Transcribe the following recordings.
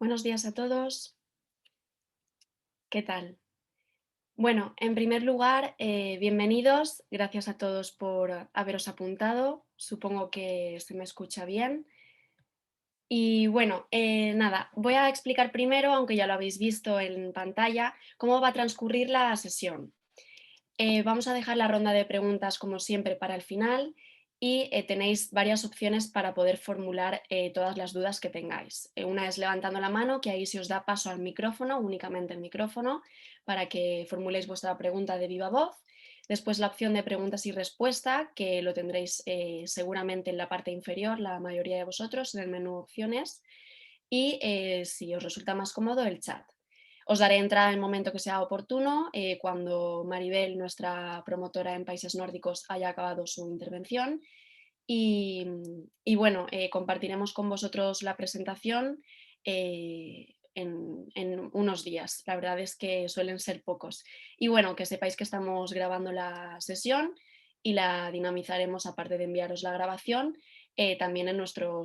Buenos días a todos. ¿Qué tal? Bueno, en primer lugar, bienvenidos. Gracias a todos por haberos apuntado. Supongo que se me escucha bien. Y bueno, nada, voy a explicar primero, aunque ya lo habéis visto en pantalla, cómo va a transcurrir la sesión. Vamos a dejar la ronda de preguntas como siempre para el final y tenéis varias opciones para poder formular todas las dudas que tengáis. Una es levantando la mano, que ahí se os da paso al micrófono, únicamente el micrófono, para que formuléis vuestra pregunta de viva voz. Después la opción de preguntas y respuesta, que lo tendréis seguramente en la parte inferior, la mayoría de vosotros, en el menú opciones. Y si os resulta más cómodo, el chat. Os daré entrada en el momento que sea oportuno, cuando Maribel, nuestra promotora en países nórdicos, haya acabado su intervención. Y, y bueno, compartiremos con vosotros la presentación en unos días. La verdad es que suelen ser pocos. Y bueno, que sepáis que estamos grabando la sesión y la dinamizaremos, aparte de enviaros la grabación, también en nuestro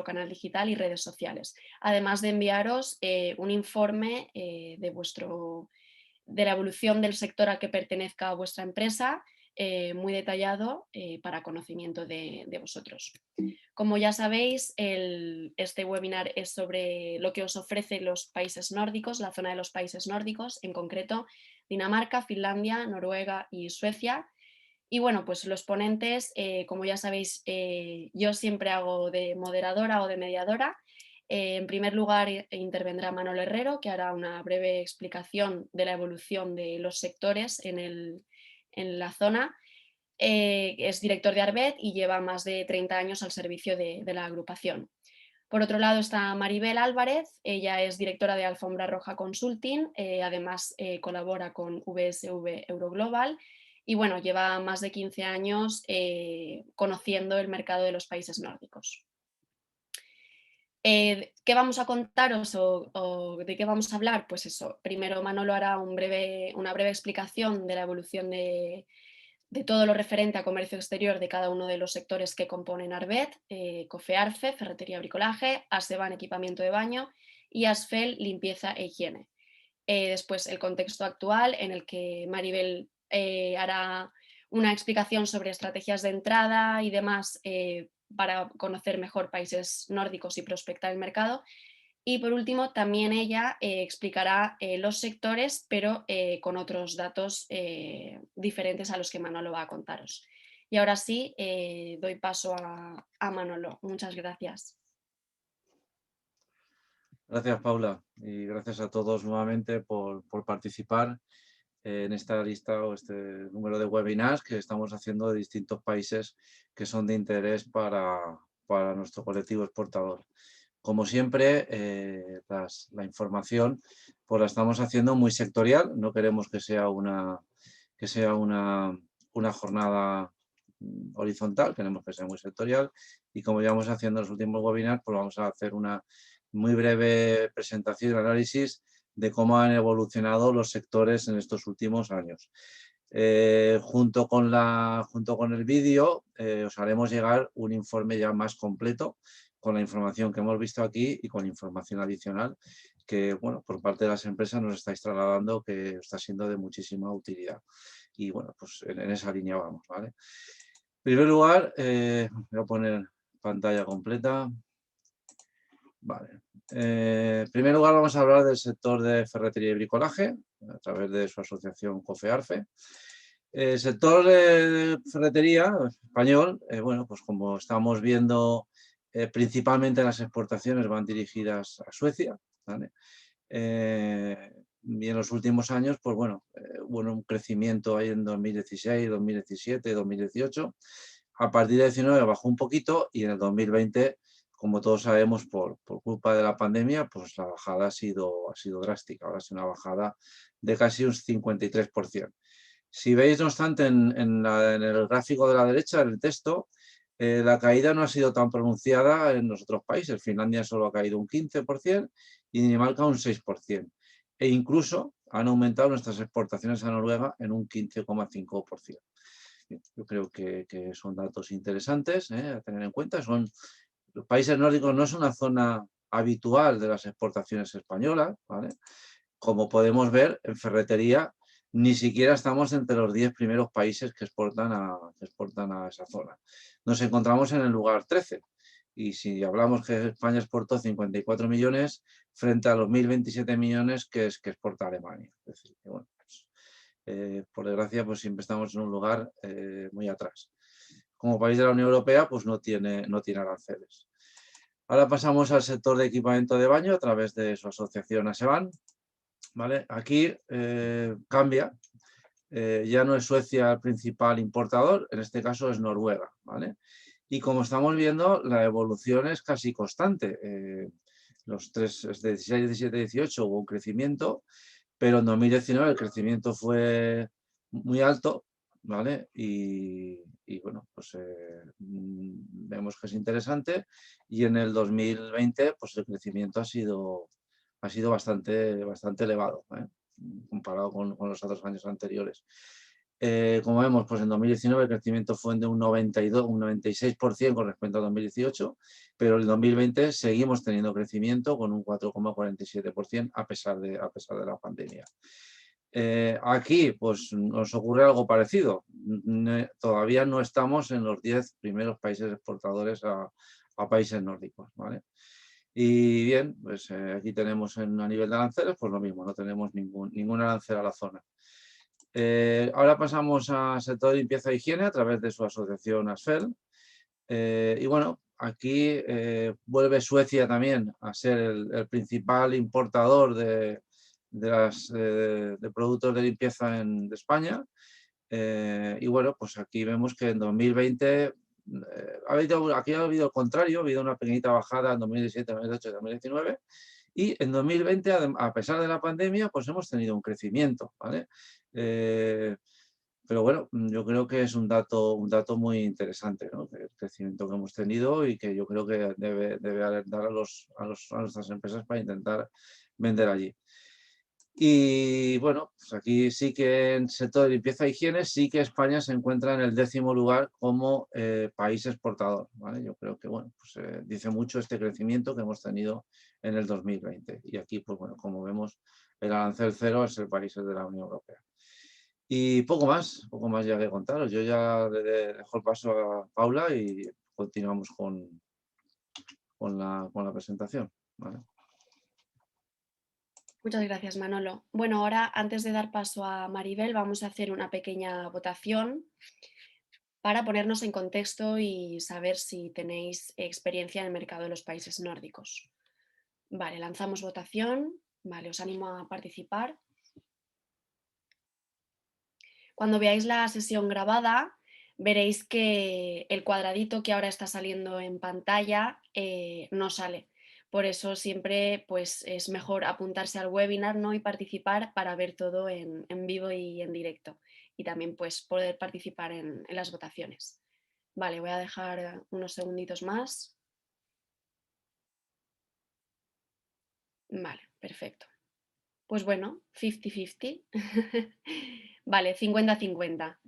canal digital y redes sociales. Además de enviaros un informe de la evolución del sector al que pertenezca a vuestra empresa, muy detallado para conocimiento de vosotros. Como ya sabéis, este webinar es sobre lo que os ofrece los países nórdicos, la zona de los países nórdicos, en concreto Dinamarca, Finlandia, Noruega y Suecia. Y bueno, pues los ponentes, como ya sabéis, yo siempre hago de moderadora o de mediadora. En primer lugar, intervendrá Manolo Herrero, que hará una breve explicación de la evolución de los sectores en la zona. Es director de Arbet y lleva más de 30 años al servicio de la agrupación. Por otro lado está Maribel Álvarez, ella es directora de Alfombra Roja Consulting, además colabora con VSV Euroglobal y bueno, lleva más de 15 años conociendo el mercado de los países nórdicos. ¿Qué vamos a contaros o de qué vamos a hablar? Pues eso, primero Manolo hará una breve explicación de la evolución de todo lo referente a comercio exterior de cada uno de los sectores que componen Arbet, Cofearfe, ferretería, bricolaje, Aseban, equipamiento de baño y Asfel, limpieza e higiene. Después el contexto actual en el que Maribel hará una explicación sobre estrategias de entrada y demás para conocer mejor países nórdicos y prospectar el mercado. Y por último, también ella explicará los sectores, pero con otros datos diferentes a los que Manolo va a contaros. Y ahora sí, doy paso a Manolo. Muchas gracias. Gracias, Paula, y gracias a todos nuevamente por participar en esta lista o este número de webinars que estamos haciendo de distintos países que son de interés para nuestro colectivo exportador. Como siempre, la información pues la estamos haciendo muy sectorial, no queremos que sea una jornada horizontal, queremos que sea muy sectorial y como ya vamos haciendo en los últimos webinars, pues vamos a hacer una muy breve presentación y análisis de cómo han evolucionado los sectores en estos últimos años. Junto con el vídeo os haremos llegar un informe ya más completo con la información que hemos visto aquí y con información adicional que, bueno, por parte de las empresas nos estáis trasladando que está siendo de muchísima utilidad. Y, bueno, pues en esa línea vamos, ¿vale? En primer lugar, voy a poner pantalla completa. Vale. En primer lugar vamos a hablar del sector de ferretería y bricolaje a través de su asociación COFEARFE. El sector de ferretería español, bueno, pues como estamos viendo, principalmente las exportaciones van dirigidas a Suecia, ¿vale? Y en los últimos años, pues bueno, hubo un crecimiento ahí en 2016, 2017, 2018. A partir de 2019 bajó un poquito y en el 2020, como todos sabemos, por culpa de la pandemia, pues la bajada ha sido drástica. Ahora es una bajada de casi un 53%. Si veis, no obstante, en el gráfico de la derecha, en el texto, la caída no ha sido tan pronunciada en los otros países. Finlandia solo ha caído un 15% y Dinamarca un 6%. E incluso han aumentado nuestras exportaciones a Noruega en un 15,5%. Yo creo que son datos interesantes a tener en cuenta. Los países nórdicos no es una zona habitual de las exportaciones españolas, ¿vale? Como podemos ver, en ferretería ni siquiera estamos entre los 10 primeros países que exportan a esa zona. Nos encontramos en el lugar 13. Y si hablamos que España exportó 54 millones frente a los 1.027 millones que exporta Alemania. Es decir, que, bueno, pues, por desgracia, pues siempre estamos en un lugar muy atrás. Como país de la Unión Europea, pues no tiene aranceles. Ahora pasamos al sector de equipamiento de baño a través de su asociación ASEBAN. ¿Vale? Aquí cambia. Ya no es Suecia el principal importador, en este caso es Noruega, ¿vale? Y como estamos viendo, la evolución es casi constante. Los tres, desde 16, 17, 18 hubo un crecimiento, pero en 2019 el crecimiento fue muy alto, ¿vale? Y bueno, pues vemos que es interesante y en el 2020 pues el crecimiento ha sido bastante elevado, ¿eh? Comparado con los otros años anteriores. Como vemos, pues en 2019 el crecimiento fue de un 92, un 96% con respecto a 2018, pero en 2020 seguimos teniendo crecimiento con un 4,47% a pesar de la pandemia. Aquí pues nos ocurre algo parecido. Todavía no estamos en los 10 primeros países exportadores a países nórdicos, ¿vale? Y bien, pues aquí tenemos a nivel de aranceles, pues lo mismo, no tenemos ningún arancel a la zona. Ahora pasamos al sector de limpieza e higiene a través de su asociación ASFEL. Y bueno, aquí vuelve Suecia también a ser el principal importador de productos de limpieza de España. Y bueno, pues aquí vemos que en 2020 aquí ha habido el contrario, ha habido una pequeñita bajada en 2017, 2018 y 2019. Y en 2020, a pesar de la pandemia, pues hemos tenido un crecimiento, ¿vale? Pero bueno, yo creo que es un dato muy interesante, ¿no? El crecimiento que hemos tenido y que yo creo que debe alertar a nuestras empresas para intentar vender allí. Y bueno, pues aquí sí que en sector de limpieza e higiene sí que España se encuentra en el 10º lugar como país exportador, ¿vale? Yo creo que bueno, pues dice mucho este crecimiento que hemos tenido en el 2020. Y aquí, pues bueno, como vemos, el arancel cero es el país de la Unión Europea. Y poco más ya que contaros. Yo ya le dejo el paso a Paula y continuamos con la presentación, ¿vale? Muchas gracias, Manolo. Bueno, ahora antes de dar paso a Maribel, vamos a hacer una pequeña votación para ponernos en contexto y saber si tenéis experiencia en el mercado de los países nórdicos. Vale, lanzamos votación. Vale, os animo a participar. Cuando veáis la sesión grabada, veréis que el cuadradito que ahora está saliendo en pantalla no sale. Por eso siempre pues, es mejor apuntarse al webinar, ¿no? Y participar para ver todo en vivo y en directo. Y también pues, poder participar en las votaciones. Vale, voy a dejar unos segunditos más. Vale, perfecto. Pues bueno, 50-50. Vale, 50-50.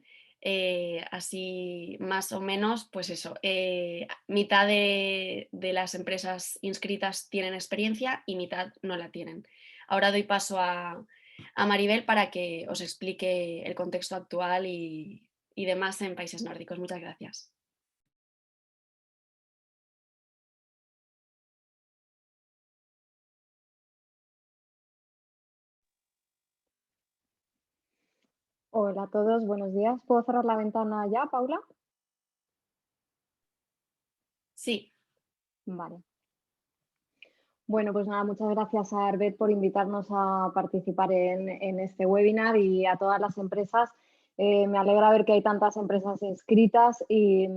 Así más o menos, pues eso, mitad de las empresas inscritas tienen experiencia y mitad no la tienen. Ahora doy paso a Maribel para que os explique el contexto actual y demás en países nórdicos. Muchas gracias. Hola a todos, buenos días. ¿Puedo cerrar la ventana ya, Paula? Sí. Vale. Bueno, pues nada, muchas gracias a Arbet por invitarnos a participar en este webinar y a todas las empresas. Me alegra ver que hay tantas empresas inscritas y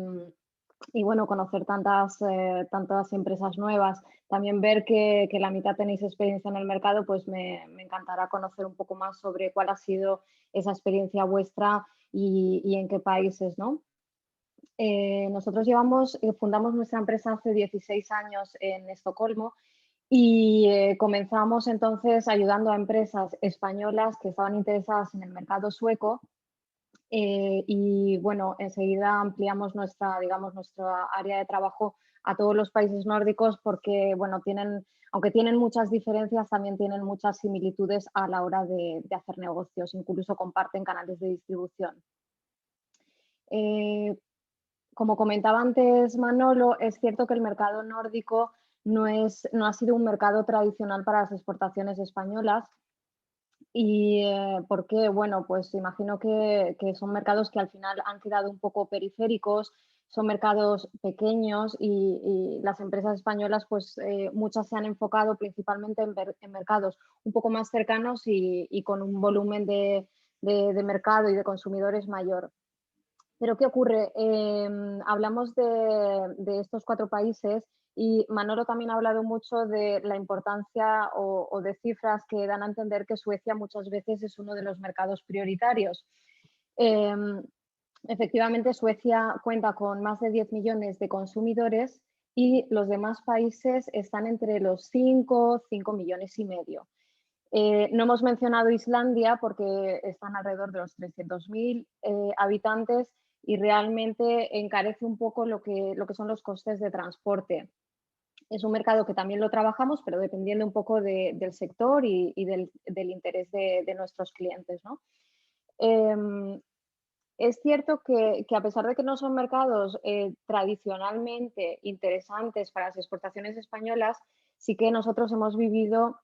bueno, conocer tantas empresas nuevas. También ver que la mitad tenéis experiencia en el mercado, pues me encantará conocer un poco más sobre cuál ha sido esa experiencia vuestra y en qué países, ¿no? Nosotros fundamos nuestra empresa hace 16 años en Estocolmo y comenzamos entonces ayudando a empresas españolas que estaban interesadas en el mercado sueco y bueno, enseguida ampliamos nuestra área de trabajo a todos los países nórdicos porque, bueno, aunque tienen muchas diferencias, también tienen muchas similitudes a la hora de hacer negocios, incluso comparten canales de distribución. Como comentaba antes Manolo, es cierto que el mercado nórdico no ha sido un mercado tradicional para las exportaciones españolas. ¿Y por qué? Bueno, pues imagino que son mercados que al final han quedado un poco periféricos, son mercados pequeños y las empresas españolas, pues muchas se han enfocado principalmente en mercados un poco más cercanos y con un volumen de mercado y de consumidores mayor. Pero ¿qué ocurre? Hablamos de estos 4 países y Manolo también ha hablado mucho de la importancia o de cifras que dan a entender que Suecia muchas veces es uno de los mercados prioritarios. Efectivamente, Suecia cuenta con más de 10 millones de consumidores y los demás países están entre los 5 millones y medio. No hemos mencionado Islandia porque están alrededor de los 300.000 habitantes y realmente encarece un poco lo que son los costes de transporte. Es un mercado que también lo trabajamos, pero dependiendo un poco del sector y del interés de nuestros clientes, ¿no? Es cierto que a pesar de que no son mercados tradicionalmente interesantes para las exportaciones españolas, sí que nosotros hemos vivido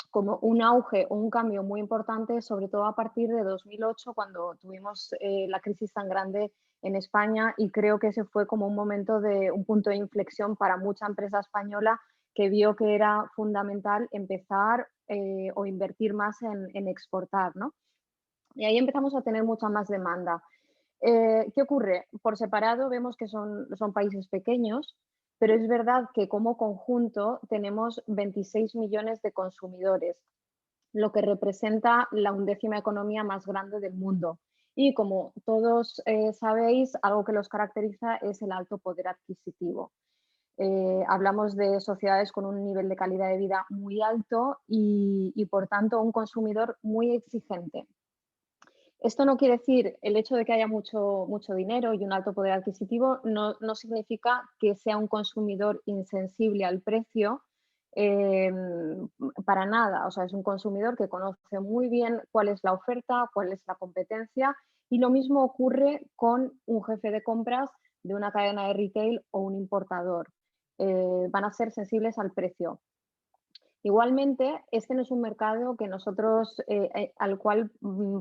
como un auge o un cambio muy importante, sobre todo a partir de 2008, cuando tuvimos la crisis tan grande en España, y creo que ese fue como un punto de inflexión para mucha empresa española que vio que era fundamental empezar o invertir más en exportar, ¿no? Y ahí empezamos a tener mucha más demanda. ¿Qué ocurre? Por separado vemos que son países pequeños, pero es verdad que como conjunto tenemos 26 millones de consumidores, lo que representa la 11ª economía más grande del mundo. Y como todos sabéis, algo que los caracteriza es el alto poder adquisitivo. Hablamos de sociedades con un nivel de calidad de vida muy alto y por tanto, un consumidor muy exigente. Esto no quiere decir, el hecho de que haya mucho dinero y un alto poder adquisitivo no significa que sea un consumidor insensible al precio, para nada. O sea, es un consumidor que conoce muy bien cuál es la oferta, cuál es la competencia, y lo mismo ocurre con un jefe de compras de una cadena de retail o un importador. Van a ser sensibles al precio. Igualmente, este no es un mercado que nosotros, al cual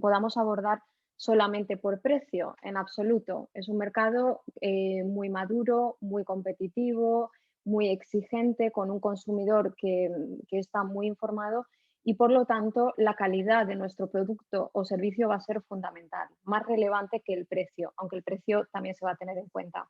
podamos abordar solamente por precio, en absoluto. Es un mercado muy maduro, muy competitivo, muy exigente, con un consumidor que está muy informado y, por lo tanto, la calidad de nuestro producto o servicio va a ser fundamental, más relevante que el precio, aunque el precio también se va a tener en cuenta.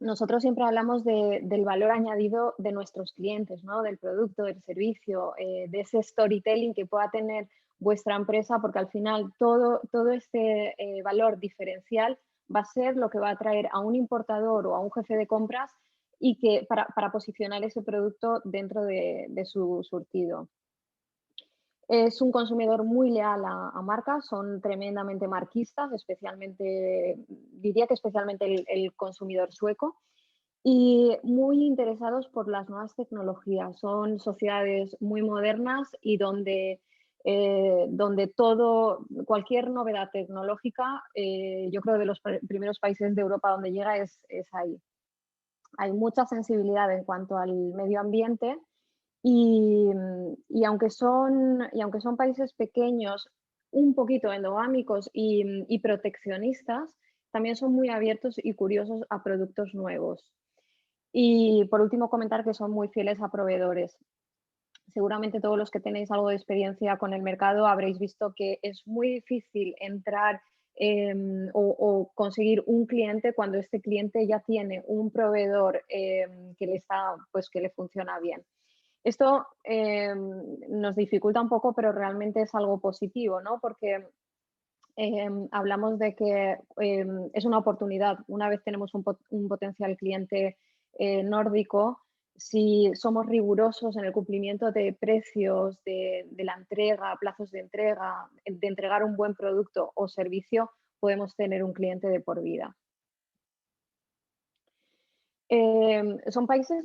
Nosotros siempre hablamos del valor añadido de nuestros clientes, ¿no? Del producto, del servicio, de ese storytelling que pueda tener vuestra empresa, porque al final todo este valor diferencial va a ser lo que va a atraer a un importador o a un jefe de compras y que para posicionar ese producto dentro de su surtido. Es un consumidor muy leal a marcas, son tremendamente marquistas, diría que especialmente el consumidor sueco, y muy interesados por las nuevas tecnologías. Son sociedades muy modernas y donde cualquier novedad tecnológica, yo creo de los primeros países de Europa donde llega es ahí. Hay mucha sensibilidad en cuanto al medio ambiente. Y aunque son países pequeños, un poquito endogámicos y proteccionistas, también son muy abiertos y curiosos a productos nuevos. Y por último, comentar que son muy fieles a proveedores. Seguramente todos los que tenéis algo de experiencia con el mercado habréis visto que es muy difícil entrar o conseguir un cliente cuando este cliente ya tiene un proveedor que le funciona bien. Esto nos dificulta un poco, pero realmente es algo positivo, ¿no? Porque hablamos de que es una oportunidad. Una vez tenemos un potencial cliente nórdico, si somos rigurosos en el cumplimiento de precios, de la entrega, plazos de entrega, de entregar un buen producto o servicio, podemos tener un cliente de por vida. Son países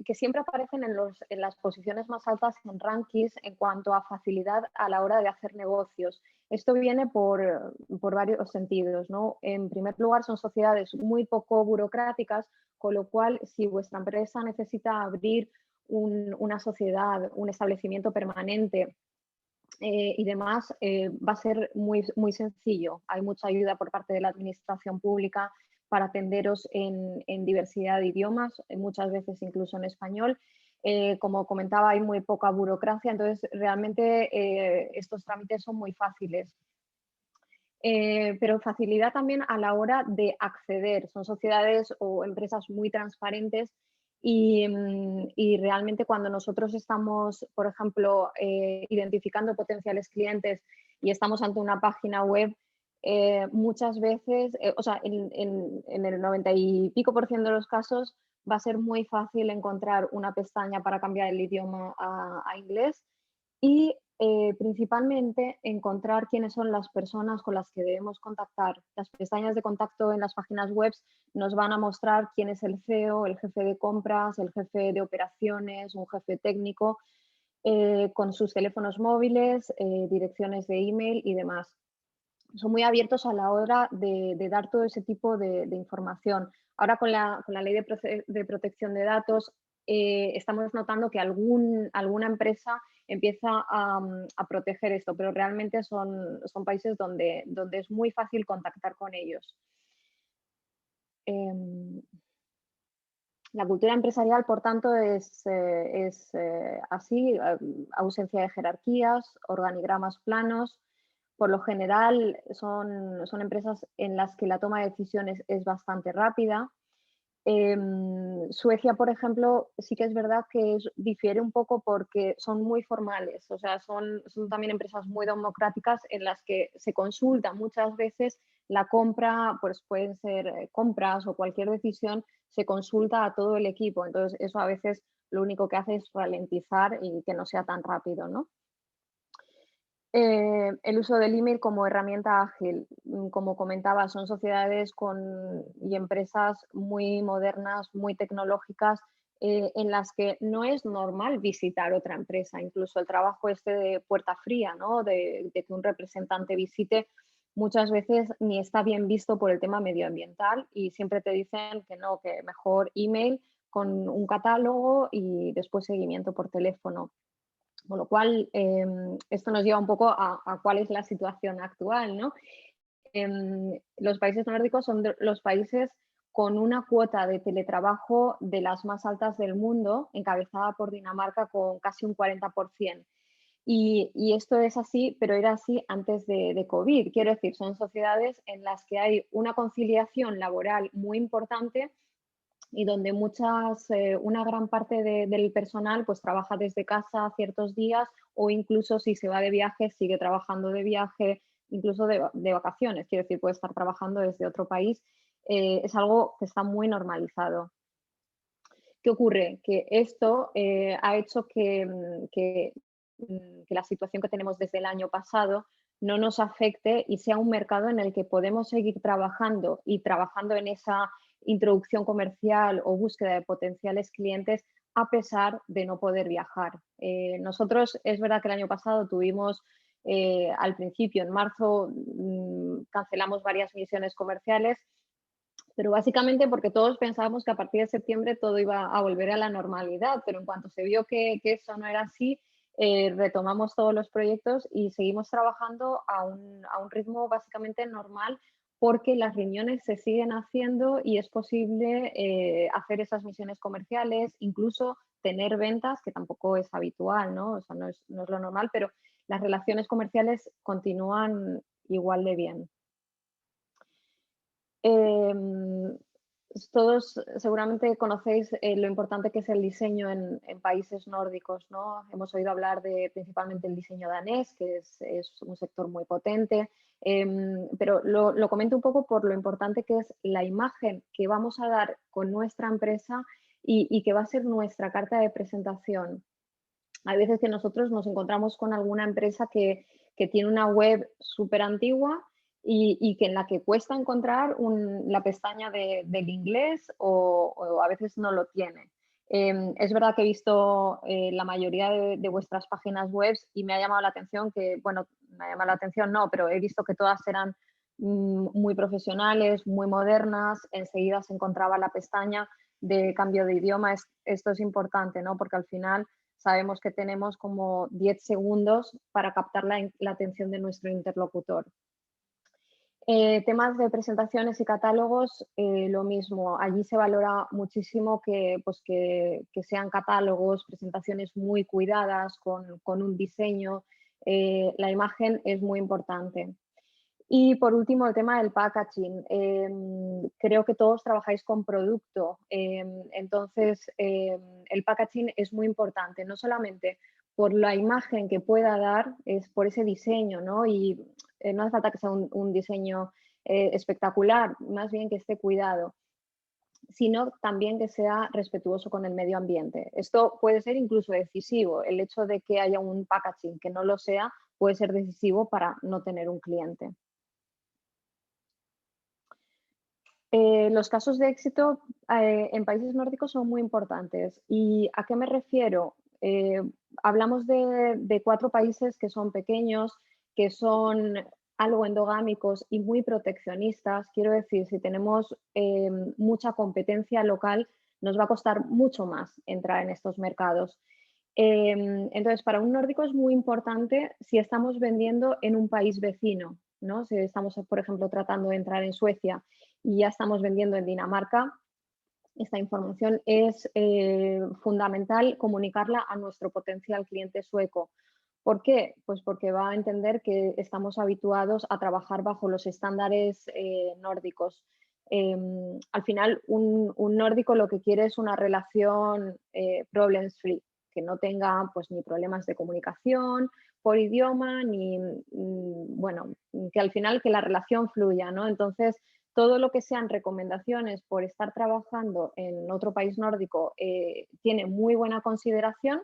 que siempre aparecen en las posiciones más altas en rankings en cuanto a facilidad a la hora de hacer negocios. Esto viene por varios sentidos, ¿no? En primer lugar, son sociedades muy poco burocráticas, con lo cual, si vuestra empresa necesita abrir una sociedad, un establecimiento permanente y demás, va a ser muy sencillo. Hay mucha ayuda por parte de la administración pública para atenderos en diversidad de idiomas, muchas veces incluso en español. Como comentaba, hay muy poca burocracia, entonces realmente estos trámites son muy fáciles. Pero facilidad también a la hora de acceder. Son sociedades o empresas muy transparentes y realmente cuando nosotros estamos, por ejemplo, identificando potenciales clientes y estamos ante una página web, muchas veces, o sea, en el 90 y pico por ciento de los casos va a ser muy fácil encontrar una pestaña para cambiar el idioma a inglés y principalmente encontrar quiénes son las personas con las que debemos contactar. Las pestañas de contacto en las páginas web nos van a mostrar quién es el CEO, el jefe de compras, el jefe de operaciones, un jefe técnico, con sus teléfonos móviles, direcciones de email y demás. Son muy abiertos a la hora de dar todo ese tipo de información. Ahora con la ley de protección de datos estamos notando que alguna empresa empieza a proteger esto, pero realmente son países donde es muy fácil contactar con ellos. La cultura empresarial, por tanto, es así, ausencia de jerarquías, organigramas planos. Por lo general son empresas en las que la toma de decisiones es bastante rápida. Suecia, por ejemplo, sí que es verdad que difiere un poco porque son muy formales, o sea, son también empresas muy democráticas en las que se consulta muchas veces la compra, pues pueden ser compras o cualquier decisión, se consulta a todo el equipo, entonces eso a veces lo único que hace es ralentizar y que no sea tan rápido, ¿no? El uso del email como herramienta ágil, como comentaba, son sociedades y empresas muy modernas, muy tecnológicas, en las que no es normal visitar otra empresa. Incluso el trabajo de puerta fría, ¿no? De que un representante visite, muchas veces ni está bien visto por el tema medioambiental y siempre te dicen que no, que mejor email con un catálogo y después seguimiento por teléfono. Con lo cual, esto nos lleva un poco a cuál es la situación actual, ¿no? Los países nórdicos son los países con una cuota de teletrabajo de las más altas del mundo, encabezada por Dinamarca con casi un 40%. Y esto es así, pero era así antes de COVID. Quiero decir, son sociedades en las que hay una conciliación laboral muy importante y donde una gran parte del personal pues trabaja desde casa ciertos días o incluso si se va de viaje sigue trabajando de viaje, incluso de vacaciones, quiero decir, puede estar trabajando desde otro país. Es algo que está muy normalizado. ¿Qué ocurre? Que esto ha hecho que la situación que tenemos desde el año pasado no nos afecte y sea un mercado en el que podemos seguir trabajando y trabajando en esa introducción comercial o búsqueda de potenciales clientes a pesar de no poder viajar. Nosotros, es verdad que el año pasado tuvimos, al principio, en marzo, cancelamos varias misiones comerciales, pero básicamente porque todos pensábamos que a partir de septiembre todo iba a volver a la normalidad, pero en cuanto se vio que eso no era así, retomamos todos los proyectos y seguimos trabajando a un ritmo básicamente normal porque las reuniones se siguen haciendo y es posible hacer esas misiones comerciales, incluso tener ventas, que tampoco es habitual, ¿no? O sea, no es lo normal, pero las relaciones comerciales continúan igual de bien. Todos seguramente conocéis lo importante que es el diseño en países nórdicos, ¿no? Hemos oído hablar de principalmente el diseño danés, que es un sector muy potente, pero lo comento un poco por lo importante que es la imagen que vamos a dar con nuestra empresa y que va a ser nuestra carta de presentación. Hay veces que nosotros nos encontramos con alguna empresa que tiene una web súper antigua y que en la que cuesta encontrar la pestaña del inglés o a veces no lo tiene. Es verdad que he visto la mayoría de vuestras páginas web y me ha llamado la atención que, bueno, me ha llamado la atención no, pero he visto que todas eran muy profesionales, muy modernas, enseguida se encontraba la pestaña de cambio de idioma. Esto es importante, ¿no? Porque al final sabemos que tenemos como 10 segundos para captar la atención de nuestro interlocutor. Temas de presentaciones y catálogos, lo mismo. Allí se valora muchísimo pues que sean catálogos, presentaciones muy cuidadas, con un diseño. La imagen es muy importante. Y por último, el tema del packaging. Creo que todos trabajáis con producto, entonces el packaging es muy importante, no solamente por la imagen que pueda dar, es por ese diseño, ¿no? Y no hace falta que sea un diseño espectacular, más bien que esté cuidado, sino también que sea respetuoso con el medio ambiente. Esto puede ser incluso decisivo. El hecho de que haya un packaging que no lo sea puede ser decisivo para no tener un cliente. Los casos de éxito en países nórdicos son muy importantes. ¿Y a qué me refiero? Hablamos de 4 países que son pequeños, que son algo endogámicos y muy proteccionistas. Quiero decir, si tenemos mucha competencia local, nos va a costar mucho más entrar en estos mercados. Entonces, para un nórdico es muy importante si estamos vendiendo en un país vecino, ¿no? Si estamos, por ejemplo, tratando de entrar en Suecia y ya estamos vendiendo en Dinamarca, esta información es fundamental comunicarla a nuestro potencial cliente sueco. ¿Por qué? Pues porque va a entender que estamos habituados a trabajar bajo los estándares nórdicos. Al final, un nórdico lo que quiere es una relación problems free, que no tenga pues, ni problemas de comunicación por idioma, ni, bueno, que al final que la relación fluya, ¿no? Entonces, todo lo que sean recomendaciones por estar trabajando en otro país nórdico tiene muy buena consideración.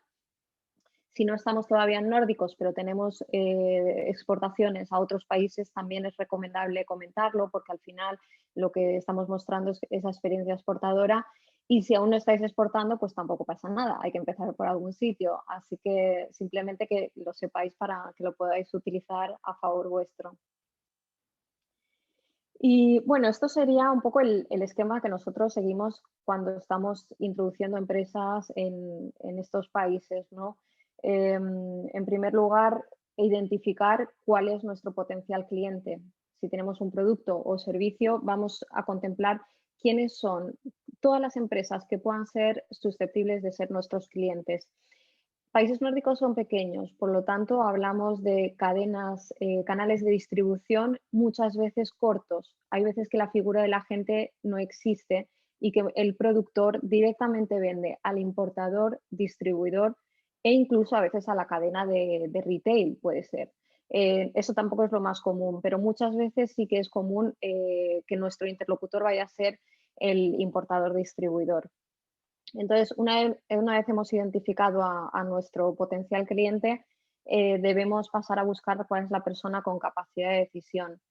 Si no estamos todavía en nórdicos, pero tenemos exportaciones a otros países, también es recomendable comentarlo porque al final lo que estamos mostrando es esa experiencia exportadora. Y si aún no estáis exportando, pues tampoco pasa nada. Hay que empezar por algún sitio. Así que simplemente que lo sepáis para que lo podáis utilizar a favor vuestro. Y bueno, esto sería un poco el esquema que nosotros seguimos cuando estamos introduciendo empresas en estos países, ¿no? En primer lugar, identificar cuál es nuestro potencial cliente. Si tenemos un producto o servicio, vamos a contemplar quiénes son todas las empresas que puedan ser susceptibles de ser nuestros clientes. Países nórdicos son pequeños, por lo tanto hablamos de cadenas, canales de distribución muchas veces cortos. Hay veces que la figura del agente no existe y que el productor directamente vende al importador, distribuidor e incluso a veces a la cadena de retail puede ser. Eso tampoco es lo más común, pero muchas veces sí que es común que nuestro interlocutor vaya a ser el importador distribuidor. Entonces, una vez hemos identificado a nuestro potencial cliente, debemos pasar a buscar cuál es la persona con capacidad de decisión.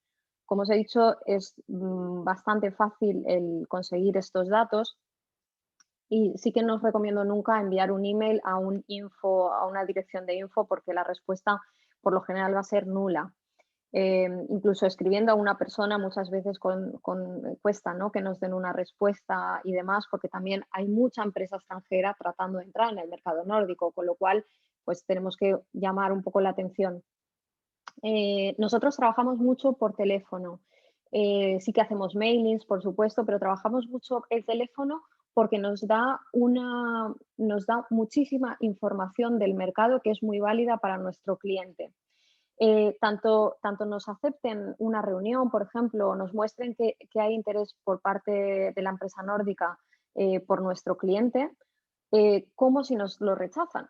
Como os he dicho, es bastante fácil el conseguir estos datos y sí que no os recomiendo nunca enviar un email a una dirección de info porque la respuesta por lo general va a ser nula. Incluso escribiendo a una persona muchas veces cuesta, ¿no? Que nos den una respuesta y demás, porque también hay mucha empresa extranjera tratando de entrar en el mercado nórdico, con lo cual pues tenemos que llamar un poco la atención. Nosotros trabajamos mucho por teléfono. Sí que hacemos mailings, por supuesto, pero trabajamos mucho el teléfono porque nos da muchísima información del mercado que es muy válida para nuestro cliente. Tanto nos acepten una reunión, por ejemplo, o nos muestren que hay interés por parte de la empresa nórdica por nuestro cliente, como si nos lo rechazan.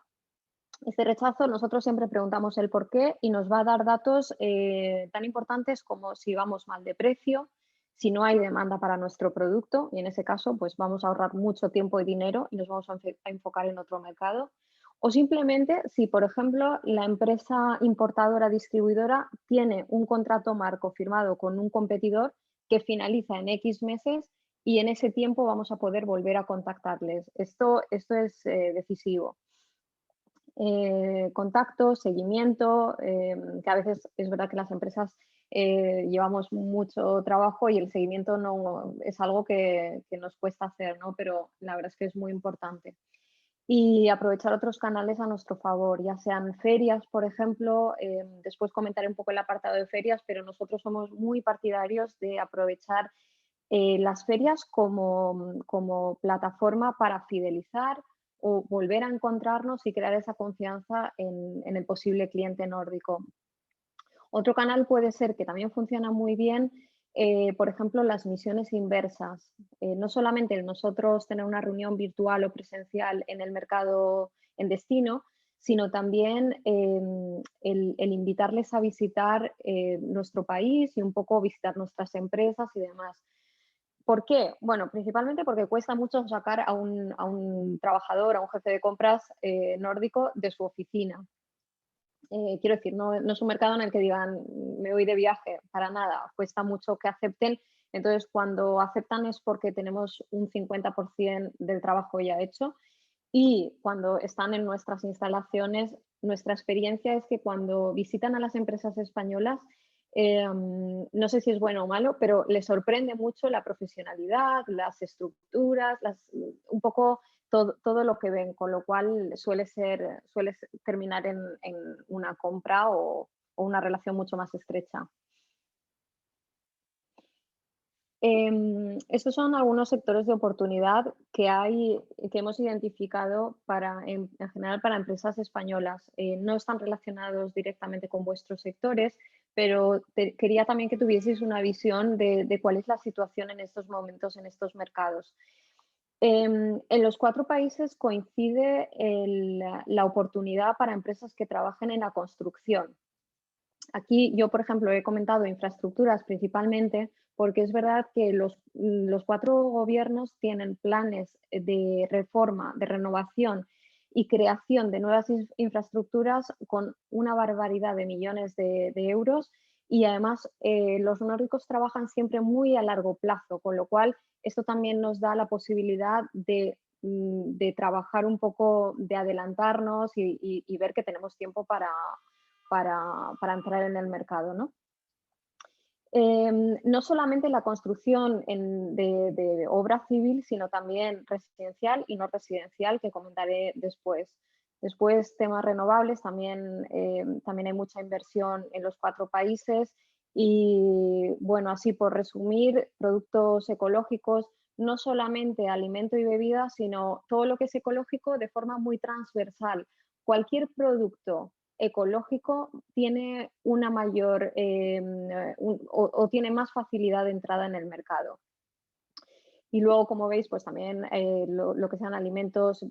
Este rechazo nosotros siempre preguntamos el por qué y nos va a dar datos tan importantes como si vamos mal de precio, si no hay demanda para nuestro producto y en ese caso pues vamos a ahorrar mucho tiempo y dinero y nos vamos a enfocar en otro mercado, O simplemente si, por ejemplo, la empresa importadora distribuidora tiene un contrato marco firmado con un competidor que finaliza en X meses y en ese tiempo vamos a poder volver a contactarles. Esto es decisivo. Contacto, seguimiento, que a veces es verdad que las empresas llevamos mucho trabajo y el seguimiento no es algo que nos cuesta hacer, ¿no? Pero la verdad es que es muy importante. Y aprovechar otros canales a nuestro favor, ya sean ferias, por ejemplo. Después comentaré un poco el apartado de ferias, pero nosotros somos muy partidarios de aprovechar las ferias como plataforma para fidelizar o volver a encontrarnos y crear esa confianza en el posible cliente nórdico. Otro canal puede ser, que también funciona muy bien, por ejemplo, las misiones inversas. No solamente nosotros tener una reunión virtual o presencial en el mercado en destino, sino también el invitarles a visitar nuestro país y un poco visitar nuestras empresas y demás. ¿Por qué? Bueno, principalmente porque cuesta mucho sacar a un trabajador, a un jefe de compras nórdico de su oficina. Quiero decir, no es un mercado en el que digan, me voy de viaje, para nada, cuesta mucho que acepten. Entonces, cuando aceptan es porque tenemos un 50% del trabajo ya hecho, y cuando están en nuestras instalaciones, nuestra experiencia es que cuando visitan a las empresas españolas, no sé si es bueno o malo, pero les sorprende mucho la profesionalidad, las estructuras, un poco todo lo que ven, con lo cual suele terminar en una compra o una relación mucho más estrecha. Estos son algunos sectores de oportunidad que hemos identificado en general para empresas españolas. No están relacionados directamente con vuestros sectores, pero quería también que tuvieseis una visión de cuál es la situación en estos momentos en estos mercados. En los 4 países coincide la oportunidad para empresas que trabajen en la construcción. Aquí yo, por ejemplo, he comentado infraestructuras principalmente porque es verdad que los 4 gobiernos tienen planes de reforma, de renovación y creación de nuevas infraestructuras con una barbaridad de millones de euros, y además los nórdicos trabajan siempre muy a largo plazo, con lo cual esto también nos da la posibilidad de trabajar un poco, de adelantarnos y ver que tenemos tiempo para entrar en el mercado, ¿no? No solamente la construcción de obra civil, sino también residencial y no residencial, que comentaré después. Después, temas renovables, también hay mucha inversión en los 4 países. Y bueno, así por resumir, productos ecológicos, no solamente alimento y bebida, sino todo lo que es ecológico de forma muy transversal. Cualquier producto ecológico tiene una mayor o tiene más facilidad de entrada en el mercado. Y luego, como veis, pues también lo que sean alimentos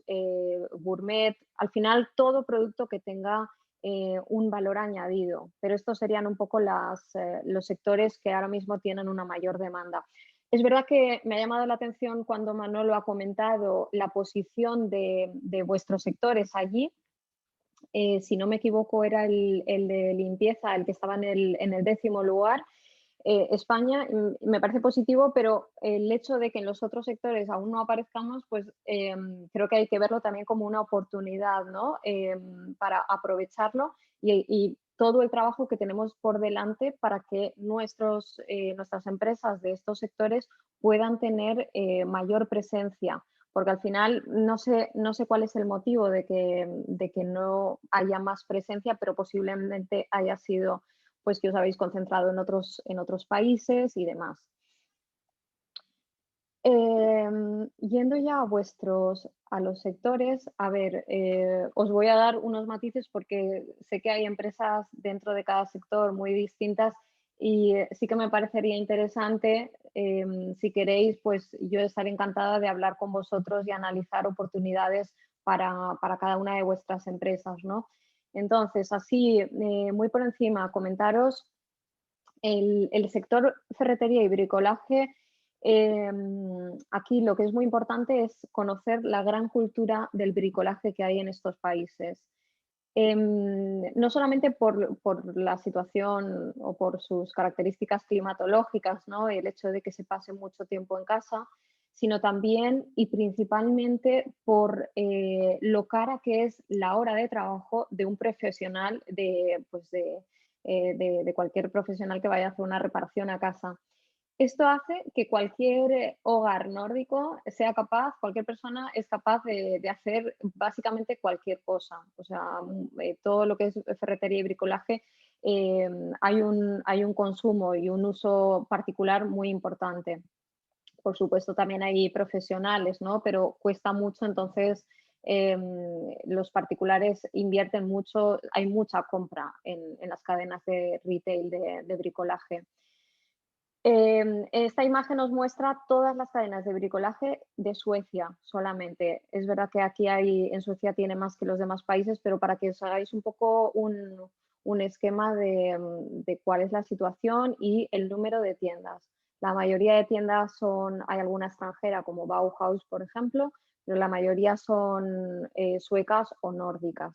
gourmet, al final todo producto que tenga un valor añadido, pero estos serían un poco los sectores que ahora mismo tienen una mayor demanda. Es verdad que me ha llamado la atención cuando Manolo ha comentado la posición de vuestros sectores allí. Si no me equivoco, era el de limpieza, el que estaba en el 10º lugar. España me parece positivo, pero el hecho de que en los otros sectores aún no aparezcamos, pues creo que hay que verlo también como una oportunidad, ¿no? Para aprovecharlo y todo el trabajo que tenemos por delante para que nuestras empresas de estos sectores puedan tener mayor presencia. Porque al final no sé cuál es el motivo de que no haya más presencia, pero posiblemente haya sido pues que os habéis concentrado en otros países y demás. Yendo ya a los sectores, a ver, os voy a dar unos matices porque sé que hay empresas dentro de cada sector muy distintas y sí que me parecería interesante, si queréis, pues yo estaré encantada de hablar con vosotros y analizar oportunidades para cada una de vuestras empresas, ¿no? Entonces, así, muy por encima, comentaros el sector ferretería y bricolaje. Aquí lo que es muy importante es conocer la gran cultura del bricolaje que hay en estos países. No solamente por la situación o por sus características climatológicas, ¿no? El hecho de que se pase mucho tiempo en casa, sino también y principalmente por lo cara que es la hora de trabajo de un profesional, pues de cualquier profesional que vaya a hacer una reparación a casa. Esto hace que cualquier hogar nórdico sea capaz, cualquier persona es capaz de hacer básicamente cualquier cosa. O sea, todo lo que es ferretería y bricolaje, hay un consumo y un uso particular muy importante. Por supuesto, también hay profesionales, ¿no? Pero cuesta mucho, entonces los particulares invierten mucho, hay mucha compra en las cadenas de retail de bricolaje. Esta imagen nos muestra todas las cadenas de bricolaje de Suecia solamente. Es verdad que aquí en Suecia tiene más que los demás países, pero para que os hagáis un poco un esquema de cuál es la situación y el número de tiendas. La mayoría de tiendas hay alguna extranjera como Bauhaus, por ejemplo, pero la mayoría son suecas o nórdicas.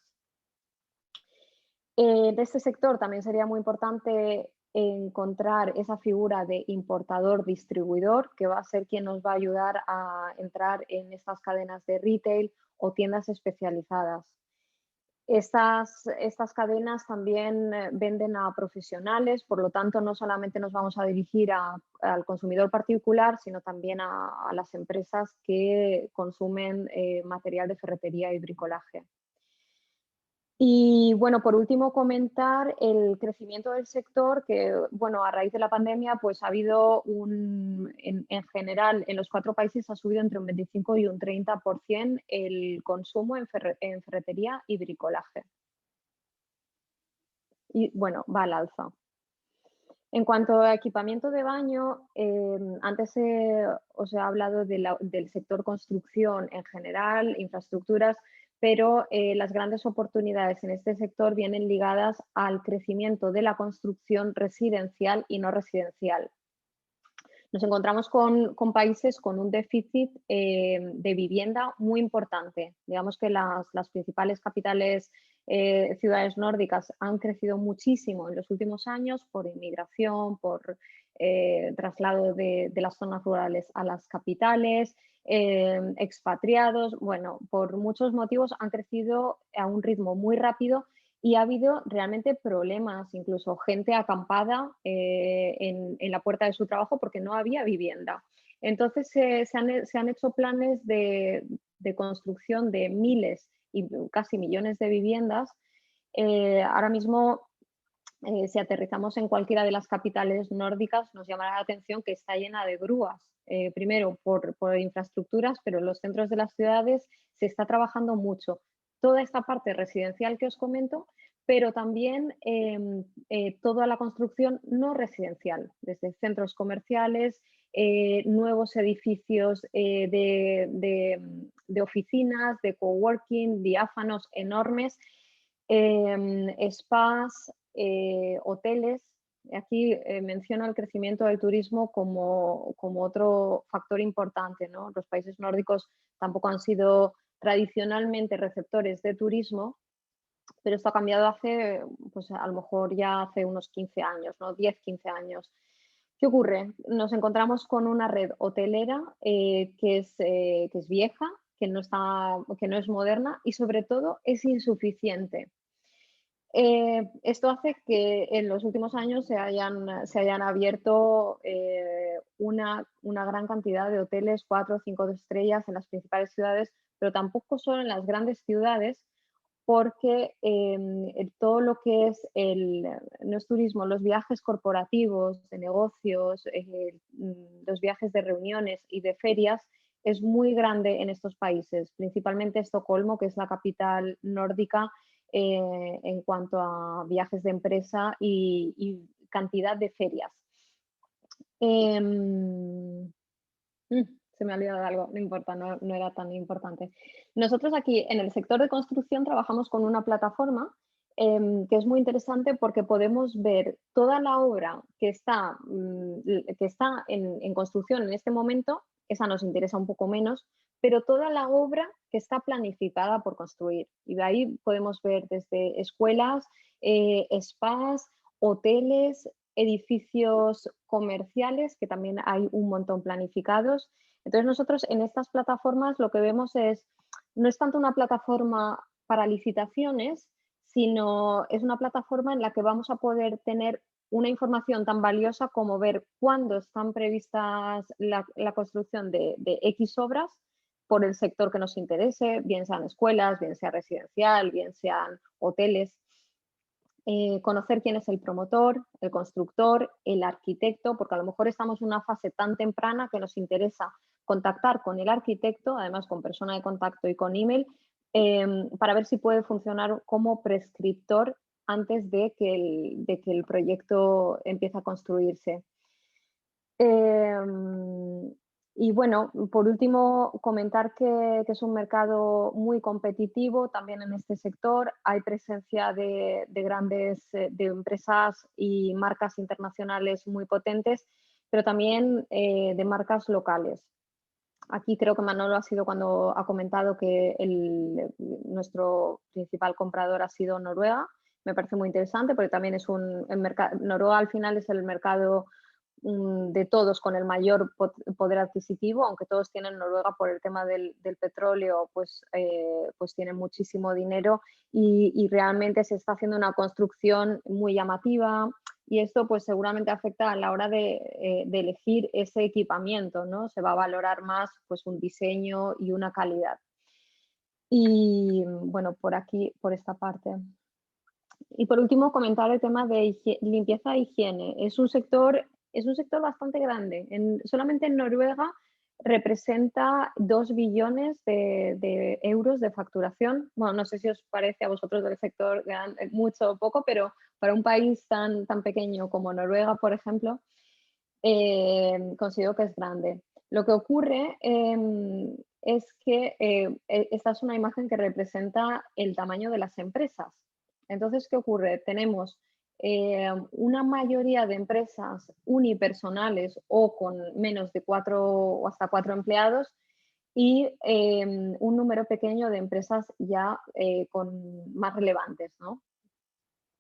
De este sector también sería muy importante encontrar esa figura de importador-distribuidor, que va a ser quien nos va a ayudar a entrar en estas cadenas de retail o tiendas especializadas. Estas cadenas también venden a profesionales, por lo tanto no solamente nos vamos a dirigir al consumidor particular, sino también a las empresas que consumen material de ferretería y bricolaje. Y bueno, por último comentar el crecimiento del sector que, bueno, a raíz de la pandemia, pues ha habido en general, en los 4 países ha subido entre un 25 y un 30% el consumo en ferretería y bricolaje. Y bueno, va al alza. En cuanto a equipamiento de baño, antes os he hablado del sector construcción en general, infraestructuras, pero las grandes oportunidades en este sector vienen ligadas al crecimiento de la construcción residencial y no residencial. Nos encontramos con países con un déficit de vivienda muy importante. Digamos que las principales capitales, ciudades nórdicas han crecido muchísimo en los últimos años por inmigración, por traslado de las zonas rurales a las capitales, expatriados, bueno, por muchos motivos han crecido a un ritmo muy rápido y ha habido realmente problemas, incluso gente acampada en la puerta de su trabajo porque no había vivienda. Entonces se han hecho planes de construcción de miles y casi millones de viviendas. Ahora mismo, si aterrizamos en cualquiera de las capitales nórdicas, nos llamará la atención que está llena de grúas. Primero por infraestructuras, pero en los centros de las ciudades se está trabajando mucho. Toda esta parte residencial que os comento, pero también toda la construcción no residencial, desde centros comerciales, nuevos edificios de oficinas, de coworking, diáfanos enormes, spas, hoteles. Aquí menciono el crecimiento del turismo como otro factor importante, ¿no? Los países nórdicos tampoco han sido tradicionalmente receptores de turismo, pero esto ha cambiado hace, pues a lo mejor ya hace unos 15 años, ¿no? 10, 15 años. ¿Qué ocurre? Nos encontramos con una red hotelera que es vieja, que no es moderna y sobre todo es insuficiente. Esto hace que en los últimos años se hayan abierto una gran cantidad de hoteles, 4 o 5 estrellas en las principales ciudades, pero tampoco solo en las grandes ciudades, porque todo lo que no es turismo, los viajes corporativos, de negocios, los viajes de reuniones y de ferias, es muy grande en estos países, principalmente Estocolmo, que es la capital nórdica en cuanto a viajes de empresa y cantidad de ferias. Se me ha olvidado algo, no importa, no era tan importante. Nosotros aquí en el sector de construcción trabajamos con una plataforma que es muy interesante porque podemos ver toda la obra que está en construcción en este momento, esa nos interesa un poco menos, pero toda la obra que está planificada por construir. Y de ahí podemos ver desde escuelas, spas, hoteles, edificios comerciales, que también hay un montón planificados. Entonces nosotros en estas plataformas lo que vemos no es tanto una plataforma para licitaciones, sino es una plataforma en la que vamos a poder tener una información tan valiosa como ver cuándo están previstas la construcción de X obras por el sector que nos interese, bien sean escuelas, bien sea residencial, bien sean hoteles. Conocer quién es el promotor, el constructor, el arquitecto, porque a lo mejor estamos en una fase tan temprana que nos interesa contactar con el arquitecto, además con persona de contacto y con email, para ver si puede funcionar como prescriptor antes de que el proyecto empiece a construirse. Y bueno, por último, comentar que es un mercado muy competitivo también en este sector. Hay presencia de grandes de empresas y marcas internacionales muy potentes, pero también de marcas locales. Aquí creo que Manolo ha sido cuando ha comentado que nuestro principal comprador ha sido Noruega. Me parece muy interesante porque también es el mercado. Noruega al final es el mercado de todos con el mayor poder adquisitivo, aunque todos tienen Noruega por el tema del petróleo, pues tienen muchísimo dinero y realmente se está haciendo una construcción muy llamativa y esto pues seguramente afecta a la hora de elegir ese equipamiento, ¿no? Se va a valorar más pues un diseño y una calidad. Y bueno, por aquí, por esta parte. Y por último, comentar el tema de limpieza e higiene. Es un sector bastante grande. Solamente en Noruega representa 2 billones de euros de facturación. Bueno, no sé si os parece a vosotros del sector mucho o poco, pero para un país tan pequeño como Noruega, por ejemplo, considero que es grande. Lo que ocurre es que esta es una imagen que representa el tamaño de las empresas. Entonces, ¿qué ocurre? Tenemos una mayoría de empresas unipersonales o con menos de 4 o hasta 4 empleados y un número pequeño de empresas ya con más relevantes, ¿no?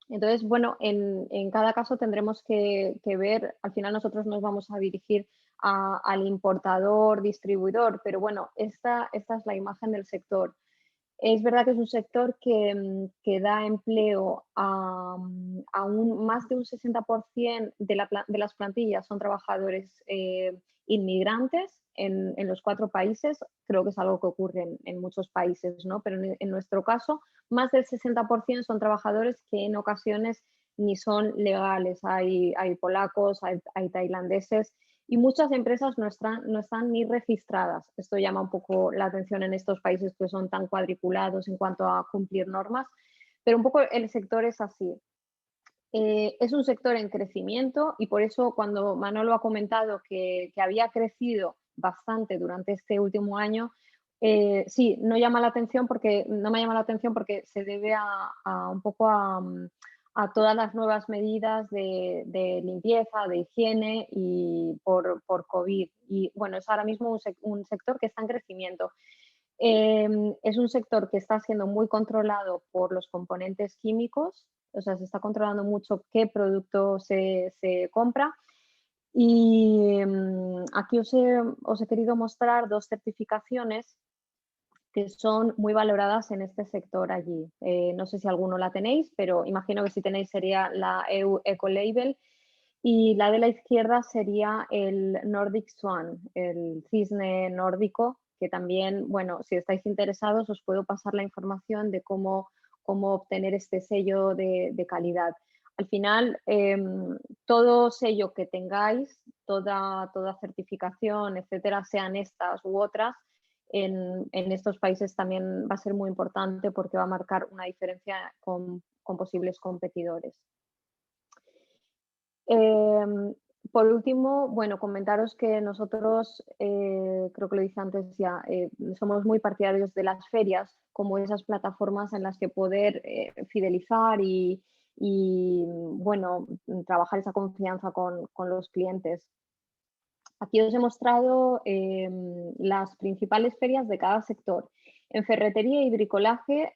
Entonces, bueno, en cada caso tendremos que ver, al final nosotros nos vamos a dirigir al importador, distribuidor, pero bueno, esta es la imagen del sector. Es verdad que es un sector que da empleo a más de un 60% de las plantillas son trabajadores inmigrantes en los 4 países. Creo que es algo que ocurre en muchos países, ¿no? Pero en nuestro caso, más del 60% son trabajadores que en ocasiones ni son legales. Hay polacos, hay tailandeses y muchas empresas no están ni registradas. Esto llama un poco la atención en estos países que son tan cuadriculados en cuanto a cumplir normas, pero un poco el sector es así. Es un sector en crecimiento y por eso cuando Manolo ha comentado que había crecido bastante durante este último año, sí, no me llama la atención porque se debe un poco a todas las nuevas medidas de limpieza, de higiene y por COVID. Y bueno, es ahora mismo un sector que está en crecimiento. Es un sector que está siendo muy controlado por los componentes químicos, o sea, se está controlando mucho qué producto se compra. Y aquí os he querido mostrar 2 certificaciones que son muy valoradas en este sector allí. No sé si alguno la tenéis, pero imagino que si tenéis sería la EU Ecolabel y la de la izquierda sería el Nordic Swan, el cisne nórdico, que también, bueno, si estáis interesados os puedo pasar la información de cómo obtener este sello de calidad. Al final, todo sello que tengáis, toda certificación, etcétera, sean estas u otras, en estos países también va a ser muy importante porque va a marcar una diferencia con posibles competidores. por último, bueno, comentaros que nosotros, creo que lo dije antes ya, somos muy partidarios de las ferias como esas plataformas en las que poder fidelizar y, bueno, trabajar esa confianza con los clientes. Aquí os he mostrado las principales ferias de cada sector. En ferretería y bricolaje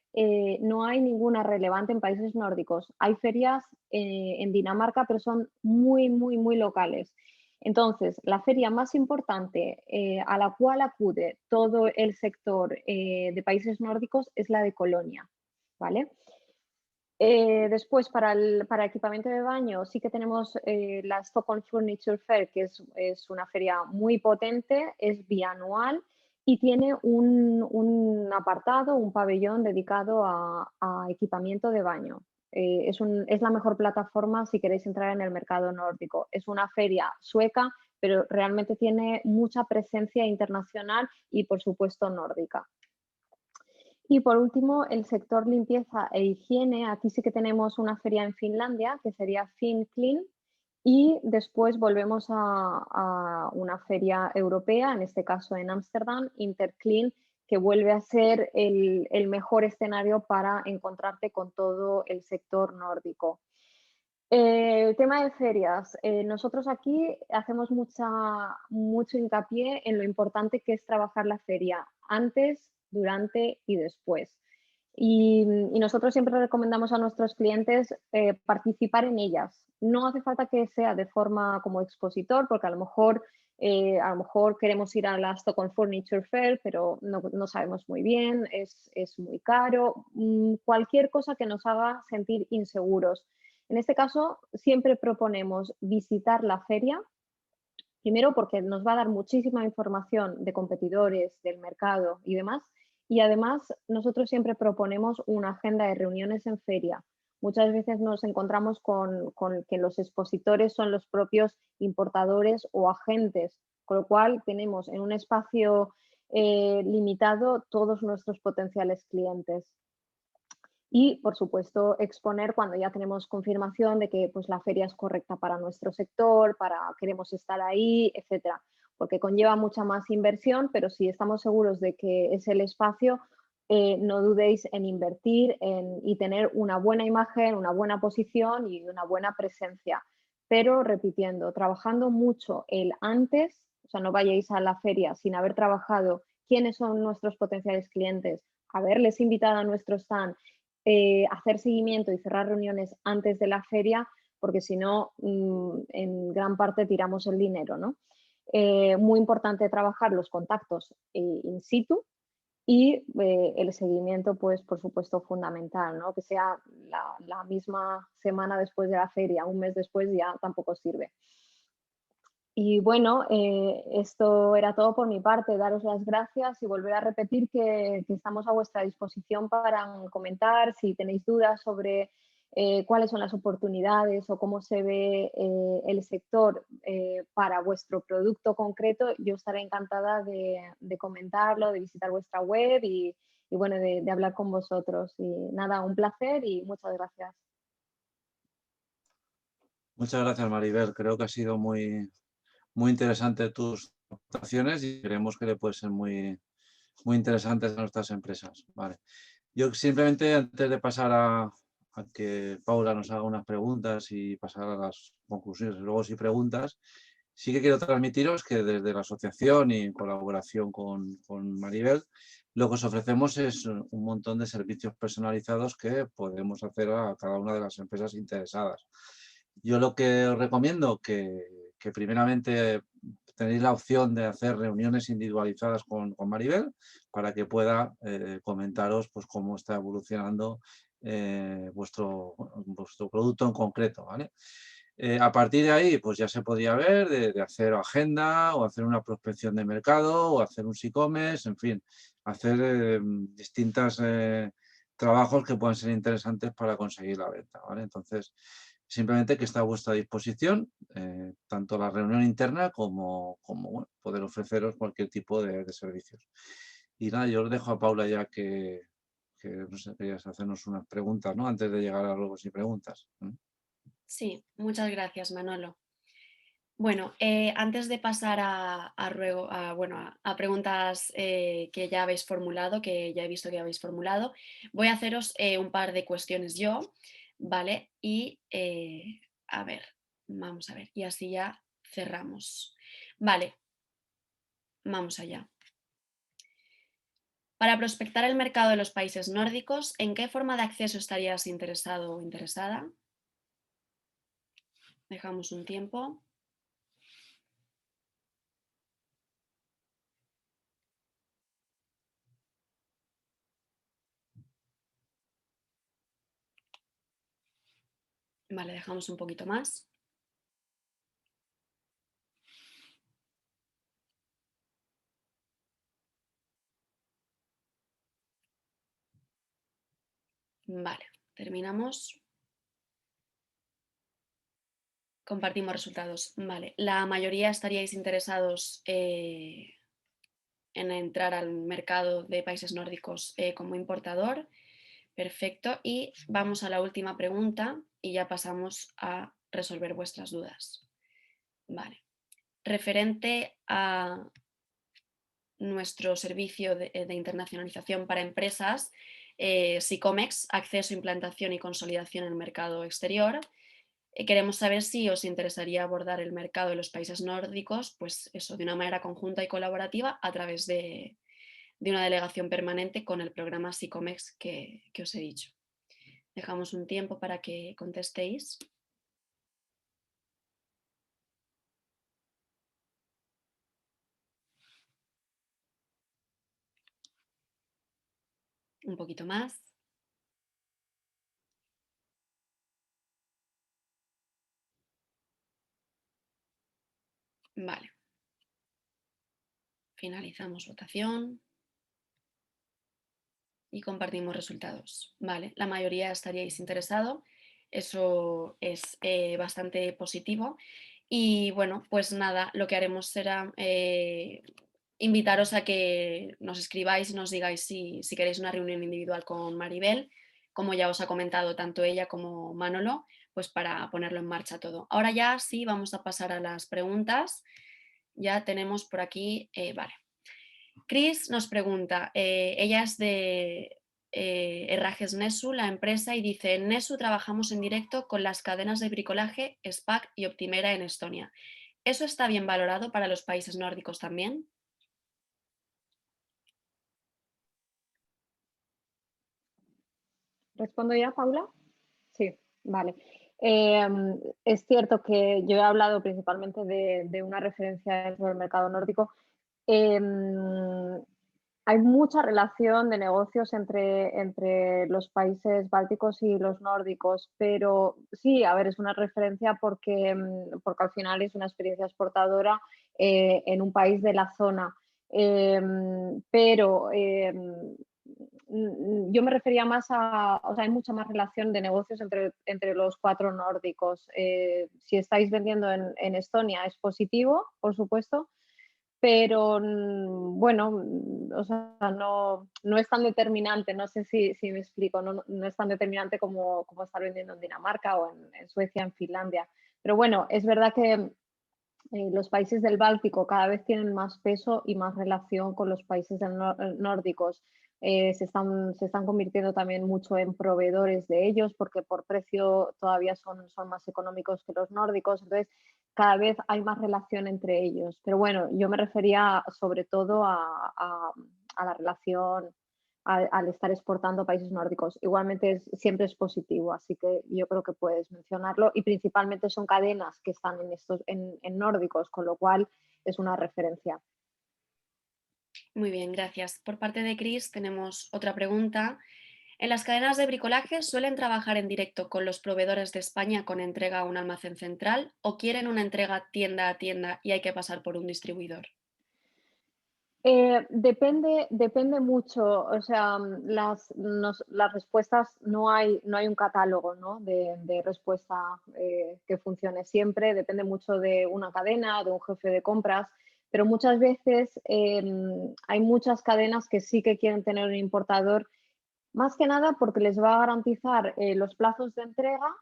no hay ninguna relevante en países nórdicos. Hay ferias en Dinamarca, pero son muy, muy, muy locales. Entonces, la feria más importante a la cual acude todo el sector de países nórdicos es la de Colonia, ¿vale? Después, para equipamiento de baño, sí que tenemos la Stockholm Furniture Fair, que es una feria muy potente, es bianual y tiene un apartado, un pabellón dedicado a equipamiento de baño. Es la mejor plataforma si queréis entrar en el mercado nórdico. Es una feria sueca, pero realmente tiene mucha presencia internacional y, por supuesto, nórdica. Y por último, el sector limpieza e higiene. Aquí sí que tenemos una feria en Finlandia, que sería FinClean, y después volvemos a una feria europea, en este caso en Ámsterdam, Interclean, que vuelve a ser el mejor escenario para encontrarte con todo el sector nórdico. El tema de ferias. Nosotros aquí hacemos mucho hincapié en lo importante que es trabajar la feria antes, durante y después. Y nosotros siempre recomendamos a nuestros clientes participar en ellas. No hace falta que sea de forma como expositor, porque a lo mejor queremos ir a la Stockholm Furniture Fair, pero no sabemos muy bien, es muy caro. Cualquier cosa que nos haga sentir inseguros. En este caso, siempre proponemos visitar la feria, primero porque nos va a dar muchísima información de competidores, del mercado y demás, y además nosotros siempre proponemos una agenda de reuniones en feria. Muchas veces nos encontramos con que los expositores son los propios importadores o agentes, con lo cual tenemos en un espacio limitado todos nuestros potenciales clientes. Y, por supuesto, exponer cuando ya tenemos confirmación de que pues, la feria es correcta para nuestro sector, queremos estar ahí, etcétera. Porque conlleva mucha más inversión, pero si estamos seguros de que es el espacio, no dudéis en invertir y tener una buena imagen, una buena posición y una buena presencia. Pero, repitiendo, trabajando mucho el antes, o sea, no vayáis a la feria sin haber trabajado quiénes son nuestros potenciales clientes, haberles invitado a nuestro stand, hacer seguimiento y cerrar reuniones antes de la feria, porque si no, en gran parte tiramos el dinero, ¿no? Muy importante trabajar los contactos in situ y el seguimiento, pues, por supuesto, fundamental, ¿no? Que sea la misma semana después de la feria, un mes después ya tampoco sirve. Y bueno, esto era todo por mi parte, daros las gracias y volver a repetir que estamos a vuestra disposición para comentar si tenéis dudas sobre cuáles son las oportunidades o cómo se ve el sector para vuestro producto concreto. Yo estaré encantada de comentarlo, de visitar vuestra web y bueno, de hablar con vosotros. Y nada, un placer y muchas gracias. Muchas gracias, Maribel. Creo que ha sido muy interesante tus aportaciones y creemos que le puede ser muy interesantes a nuestras empresas. Vale. Yo simplemente, antes de pasar a que Paula nos haga unas preguntas y pasar a las conclusiones, luego si preguntas, sí que quiero transmitiros que desde la asociación y en colaboración con Maribel, lo que os ofrecemos es un montón de servicios personalizados que podemos hacer a cada una de las empresas interesadas. Yo lo que os recomiendo que primeramente tenéis la opción de hacer reuniones individualizadas con Maribel para que pueda comentaros pues, cómo está evolucionando vuestro producto en concreto, ¿vale? A partir de ahí, pues ya se podría ver de hacer agenda o hacer una prospección de mercado o hacer un e-commerce, en fin, hacer distintos trabajos que puedan ser interesantes para conseguir la venta, ¿vale? Entonces, simplemente que está a vuestra disposición, tanto la reunión interna como bueno, poder ofreceros cualquier tipo de servicios. Y nada, yo os dejo a Paula ya que no sé, querías hacernos unas preguntas, ¿no? Antes de llegar a luego y preguntas. Sí, muchas gracias, Manolo. Bueno, antes de pasar a preguntas que ya habéis formulado, que ya he visto que habéis formulado, voy a haceros un par de cuestiones yo, ¿vale? Y a ver, vamos a ver, y así ya cerramos. Vale, vamos allá. Para prospectar el mercado de los países nórdicos, ¿en qué forma de acceso estarías interesado o interesada? Dejamos un tiempo. Vale, dejamos un poquito más. Vale, terminamos. Compartimos resultados. Vale, la mayoría estaríais interesados en entrar al mercado de países nórdicos como importador. Perfecto. Y vamos a la última pregunta y ya pasamos a resolver vuestras dudas. Vale. Referente a nuestro servicio de internacionalización para empresas, SICOMEX, acceso, implantación y consolidación en el mercado exterior. Queremos saber si os interesaría abordar el mercado de los países nórdicos, pues eso, de una manera conjunta y colaborativa a través de una delegación permanente con el programa SICOMEX que os he dicho. Dejamos un tiempo para que contestéis. Un poquito más. Vale. Finalizamos votación. Y compartimos resultados. Vale, la mayoría estaríais interesado, eso es bastante positivo. Y bueno, pues nada, lo que haremos será invitaros a que nos escribáis y nos digáis si queréis una reunión individual con Maribel, como ya os ha comentado tanto ella como Manolo, pues para ponerlo en marcha todo. Ahora ya sí, vamos a pasar a las preguntas. Ya tenemos por aquí, vale. Chris nos pregunta, ella es de Herrajes Nesu, la empresa, y dice, en Nesu trabajamos en directo con las cadenas de bricolaje SPAC y Optimera en Estonia. ¿Eso está bien valorado para los países nórdicos también? ¿Respondo ya, Paula? Sí, vale. Es cierto que yo he hablado principalmente de una referencia dentro del mercado nórdico. Hay mucha relación de negocios entre los países bálticos y los nórdicos, pero sí, a ver, es una referencia porque al final es una experiencia exportadora en un país de la zona. Pero yo me refería más o sea, hay mucha más relación de negocios entre los cuatro nórdicos. Si estáis vendiendo en Estonia es positivo, por supuesto, pero bueno, o sea, no es tan determinante, no sé si me explico, no es tan determinante como estar vendiendo en Dinamarca o en Suecia, en Finlandia. Pero bueno, es verdad que los países del Báltico cada vez tienen más peso y más relación con los países nórdicos. Se están convirtiendo también mucho en proveedores de ellos porque por precio todavía son más económicos que los nórdicos. Entonces, cada vez hay más relación entre ellos. Pero bueno, yo me refería sobre todo a la relación al estar exportando a países nórdicos. Igualmente siempre es positivo, así que yo creo que puedes mencionarlo y principalmente son cadenas que están en nórdicos, con lo cual es una referencia. Muy bien, gracias. Por parte de Chris tenemos otra pregunta. ¿En las cadenas de bricolaje suelen trabajar en directo con los proveedores de España con entrega a un almacén central o quieren una entrega tienda a tienda y hay que pasar por un distribuidor? Depende mucho, o sea, las respuestas no hay un catálogo, ¿no? de respuesta que funcione siempre, depende mucho de una cadena, de un jefe de compras, pero muchas veces hay muchas cadenas que sí que quieren tener un importador, más que nada porque les va a garantizar los plazos de entrega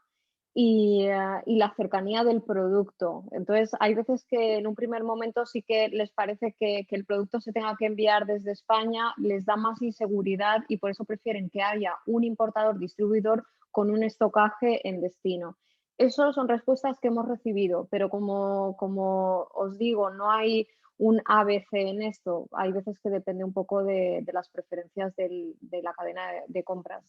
y la cercanía del producto. Entonces, hay veces que en un primer momento sí que les parece que el producto se tenga que enviar desde España, les da más inseguridad y por eso prefieren que haya un importador distribuidor con un estocaje en destino. Esas son respuestas que hemos recibido, pero como os digo, no hay un ABC en esto. Hay veces que depende un poco de las preferencias de la cadena de compras.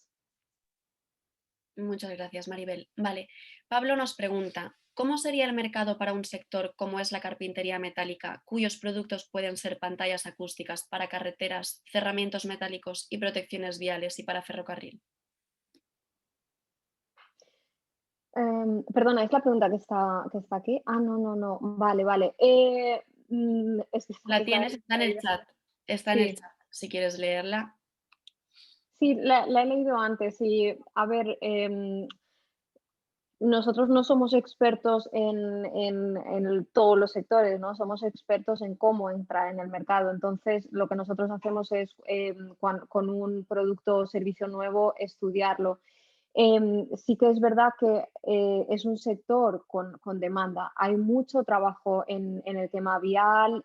Muchas gracias, Maribel. Vale, Pablo nos pregunta, ¿cómo sería el mercado para un sector como es la carpintería metálica, cuyos productos pueden ser pantallas acústicas para carreteras, cerramientos metálicos y protecciones viales y para ferrocarril? Perdona, es la pregunta que está aquí. Ah, no, no, no. Vale, vale. Es que La está tienes, está en el chat. Está en el sí, chat, si quieres leerla. sí, la he leído antes y, a ver, nosotros no somos expertos en todos los sectores, ¿no? Somos expertos en cómo entrar en el mercado. Entonces, lo que nosotros hacemos es, con un producto o servicio nuevo, estudiarlo. Sí que es verdad que es un sector con demanda. Hay mucho trabajo en el tema vial,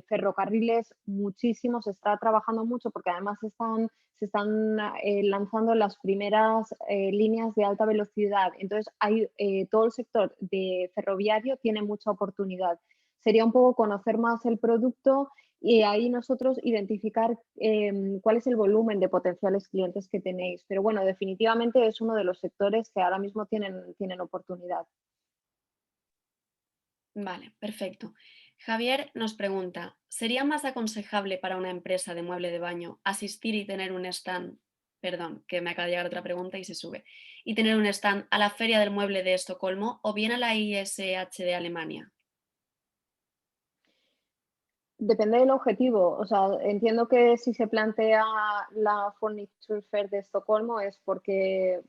ferrocarriles, muchísimo, se está trabajando mucho porque además se están lanzando las primeras líneas de alta velocidad. Entonces, todo el sector de ferroviario tiene mucha oportunidad. Sería un poco conocer más el producto y ahí nosotros identificar cuál es el volumen de potenciales clientes que tenéis. Pero bueno, definitivamente es uno de los sectores que ahora mismo tienen oportunidad. Vale, perfecto. Javier nos pregunta, ¿sería más aconsejable para una empresa de mueble de baño asistir y tener un stand, perdón, que me acaba de llegar otra pregunta y se sube, y tener un stand a la Feria del Mueble de Estocolmo o bien a la ISH de Alemania? Depende del objetivo. O sea, entiendo que si se plantea la Furniture Fair de Estocolmo es porque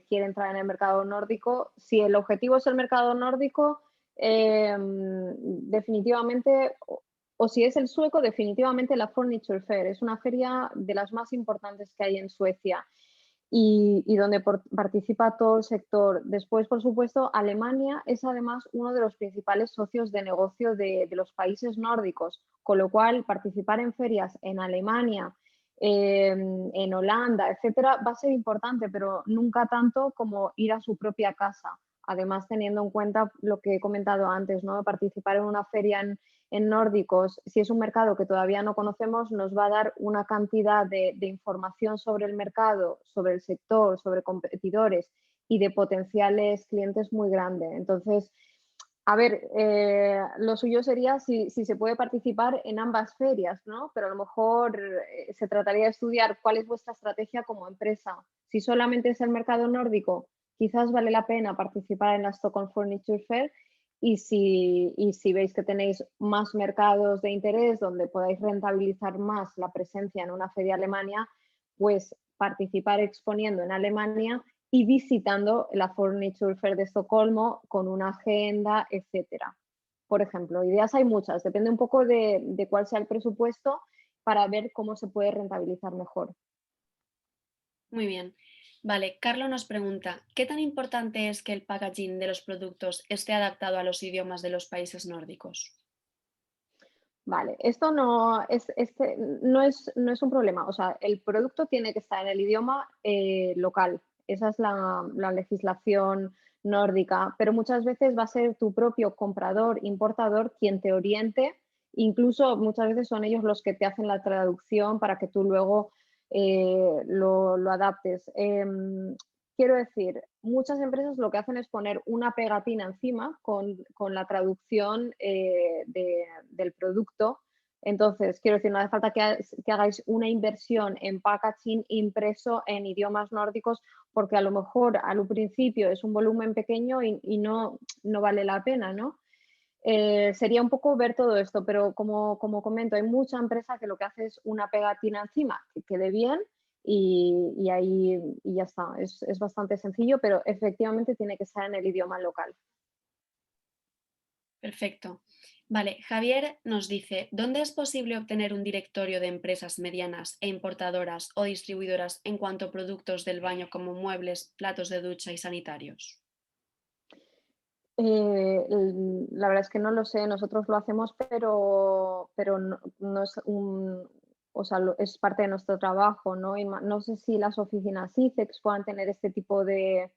quiere entrar en el mercado nórdico. Si el objetivo es el mercado nórdico, definitivamente, o si es el sueco, definitivamente la Furniture Fair. Es una feria de las más importantes que hay en Suecia y donde participa todo el sector. Después, por supuesto, Alemania es además uno de los principales socios de negocio de los países nórdicos, con lo cual participar en ferias en Alemania, en Holanda, etcétera, va a ser importante, pero nunca tanto como ir a su propia casa. Además, teniendo en cuenta lo que he comentado antes, ¿no? Participar en una feria en nórdicos, si es un mercado que todavía no conocemos, nos va a dar una cantidad de información sobre el mercado, sobre el sector, sobre competidores y de potenciales clientes muy grande. Entonces, a ver, lo suyo sería si se puede participar en ambas ferias, ¿no? Pero a lo mejor se trataría de estudiar cuál es vuestra estrategia como empresa. Si solamente es el mercado nórdico, quizás vale la pena participar en la Stockholm Furniture Fair y si veis que tenéis más mercados de interés donde podáis rentabilizar más la presencia en una feria de Alemania, pues participar exponiendo en Alemania y visitando la Furniture Fair de Estocolmo con una agenda, etcétera. Por ejemplo, ideas hay muchas, depende un poco de cuál sea el presupuesto para ver cómo se puede rentabilizar mejor. Muy bien. Vale, Carlos nos pregunta, ¿qué tan importante es que el packaging de los productos esté adaptado a los idiomas de los países nórdicos? Vale, esto no es un problema. O sea, el producto tiene que estar en el idioma local. Esa es la legislación nórdica. Pero muchas veces va a ser tu propio comprador, importador, quien te oriente. Incluso muchas veces son ellos los que te hacen la traducción para que tú luego lo adaptes. Quiero decir, muchas empresas lo que hacen es poner una pegatina encima con la traducción del producto. Entonces, quiero decir, no hace falta que hagáis una inversión en packaging impreso en idiomas nórdicos, porque a lo mejor al principio es un volumen pequeño y no vale la pena, ¿no? Sería un poco ver todo esto, pero como comento, hay mucha empresa que lo que hace es una pegatina encima que quede bien y ahí y ya está. Es bastante sencillo, pero efectivamente tiene que estar en el idioma local. Perfecto. Vale, Javier nos dice, ¿dónde es posible obtener un directorio de empresas medianas e importadoras o distribuidoras en cuanto a productos del baño como muebles, platos de ducha y sanitarios? La verdad es que no lo sé, nosotros lo hacemos, pero no es o sea, es parte de nuestro trabajo, ¿no? Y no sé si las oficinas ICEX puedan tener este tipo de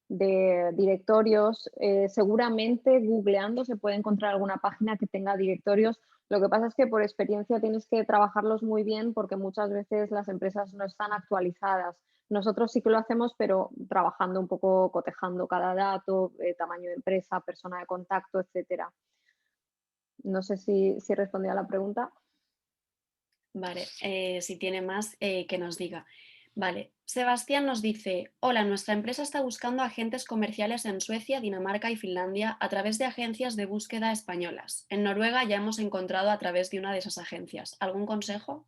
directorios. Seguramente googleando se puede encontrar alguna página que tenga directorios. Lo que pasa es que por experiencia tienes que trabajarlos muy bien porque muchas veces las empresas no están actualizadas. Nosotros sí que lo hacemos, pero trabajando un poco, cotejando cada dato, tamaño de empresa, persona de contacto, etcétera. No sé si respondí a la pregunta. Vale, si tiene más, que nos diga. Vale, Sebastián nos dice, hola, nuestra empresa está buscando agentes comerciales en Suecia, Dinamarca y Finlandia a través de agencias de búsqueda españolas. En Noruega ya hemos encontrado a través de una de esas agencias. ¿Algún consejo?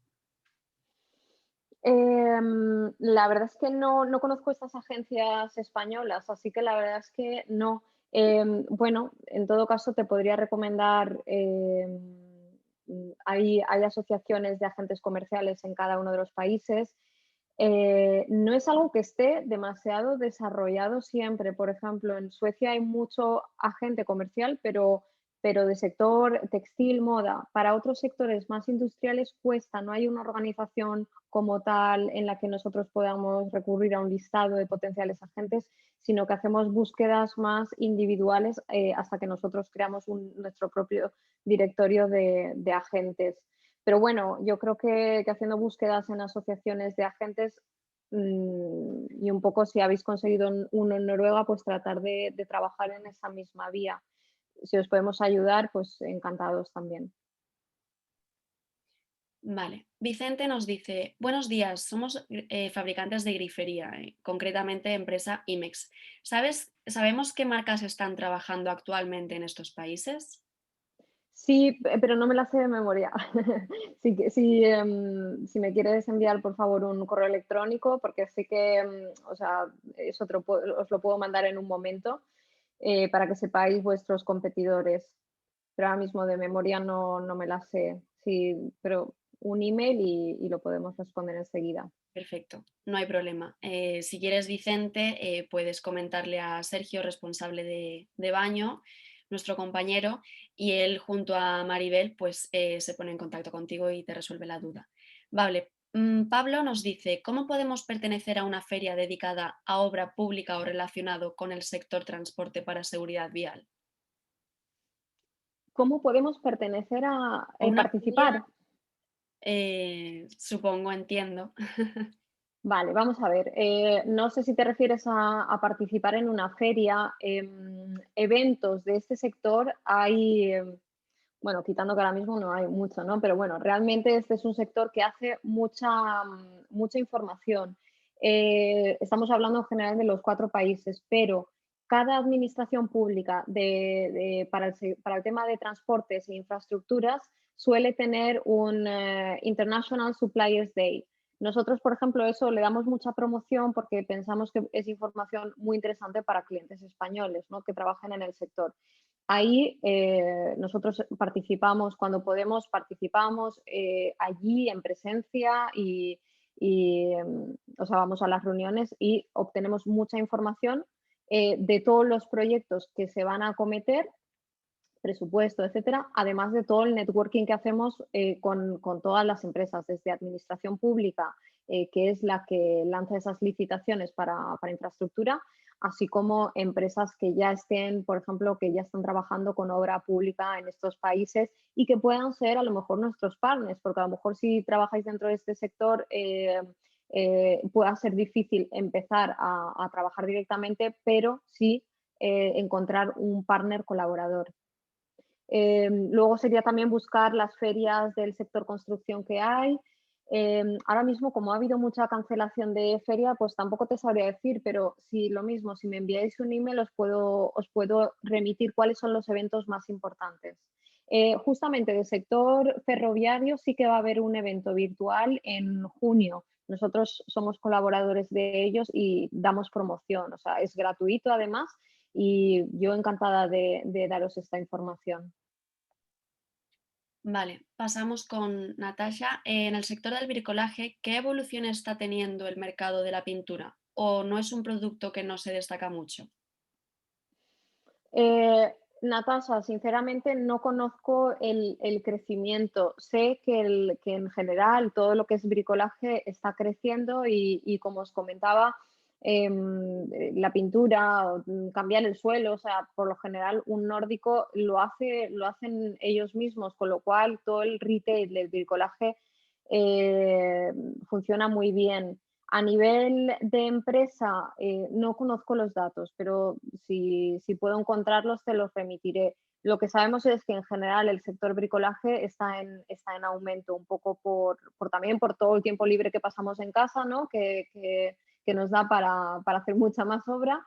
La verdad es que no conozco estas agencias españolas, así que la verdad es que no. Bueno, en todo caso te podría recomendar, hay asociaciones de agentes comerciales en cada uno de los países. No es algo que esté demasiado desarrollado siempre. Por ejemplo, en Suecia hay mucho agente comercial, pero de sector textil, moda. Para otros sectores más industriales cuesta, no hay una organización como tal en la que nosotros podamos recurrir a un listado de potenciales agentes, sino que hacemos búsquedas más individuales hasta que nosotros creamos nuestro propio directorio de agentes. Pero bueno, yo creo que haciendo búsquedas en asociaciones de agentes y un poco si habéis conseguido uno en Noruega, pues tratar de trabajar en esa misma vía. Si os podemos ayudar, pues encantados también. Vale, Vicente nos dice, buenos días, somos fabricantes de grifería, concretamente empresa IMEX. ¿Sabemos qué marcas están trabajando actualmente en estos países? Sí, pero no me la sé de memoria. Si me quieres enviar, por favor, un correo electrónico, porque sí que, o sea, os lo puedo mandar en un momento para que sepáis vuestros competidores. Pero ahora mismo de memoria no me la sé. Sí, pero un email y lo podemos responder enseguida. Perfecto, no hay problema. Si quieres, Vicente, puedes comentarle a Sergio, responsable de baño, nuestro compañero, y él junto a Maribel pues se pone en contacto contigo y te resuelve la duda. Vale, Pablo nos dice, ¿cómo podemos pertenecer a una feria dedicada a obra pública o relacionado con el sector transporte para seguridad vial? ¿Cómo podemos pertenecer a ¿O una feria? participar? Supongo, entiendo. Vale, vamos a ver. No sé si te refieres a participar en una feria. Eventos de este sector hay, bueno, quitando que ahora mismo no hay mucho, ¿no? Pero bueno, realmente este es un sector que hace mucha información. Estamos hablando en general de los 4 países, pero cada administración pública para el tema de transportes e infraestructuras suele tener un International Suppliers Day. Nosotros, por ejemplo, eso le damos mucha promoción porque pensamos que es información muy interesante para clientes españoles, ¿no?, que trabajen en el sector. Ahí nosotros participamos, cuando podemos, participamos allí en presencia o sea, vamos a las reuniones y obtenemos mucha información de todos los proyectos que se van a acometer, presupuesto, etcétera, además de todo el networking que hacemos con todas las empresas, desde administración pública, que es la que lanza esas licitaciones para infraestructura, así como empresas que ya estén, por ejemplo, que ya están trabajando con obra pública en estos países y que puedan ser a lo mejor nuestros partners, porque a lo mejor si trabajáis dentro de este sector pueda ser difícil empezar a trabajar directamente, pero sí encontrar un partner colaborador. Luego sería también buscar las ferias del sector construcción que hay. Ahora mismo, como ha habido mucha cancelación de feria, pues tampoco te sabría decir, pero si lo mismo, si me enviáis un email, os puedo remitir cuáles son los eventos más importantes. Justamente del sector ferroviario sí que va a haber un evento virtual en junio. Nosotros somos colaboradores de ellos y damos promoción, o sea, es gratuito además y yo encantada de daros esta información. Vale, pasamos con Natasha. En el sector del bricolaje, ¿qué evolución está teniendo el mercado de la pintura? ¿O no es un producto que no se destaca mucho? Natasha, sinceramente no conozco el crecimiento. Sé que en general todo lo que es bricolaje está creciendo y como os comentaba, la pintura, o, cambiar el suelo, o sea, por lo general un nórdico lo hacen ellos mismos, con lo cual todo el retail del bricolaje eh, funciona muy bien. A nivel de empresa, no conozco los datos, pero si puedo encontrarlos, te los remitiré. Lo que sabemos es que en general el sector bricolaje está en aumento, un poco también por todo el tiempo libre que pasamos en casa, ¿no? Que nos da para hacer mucha más obra,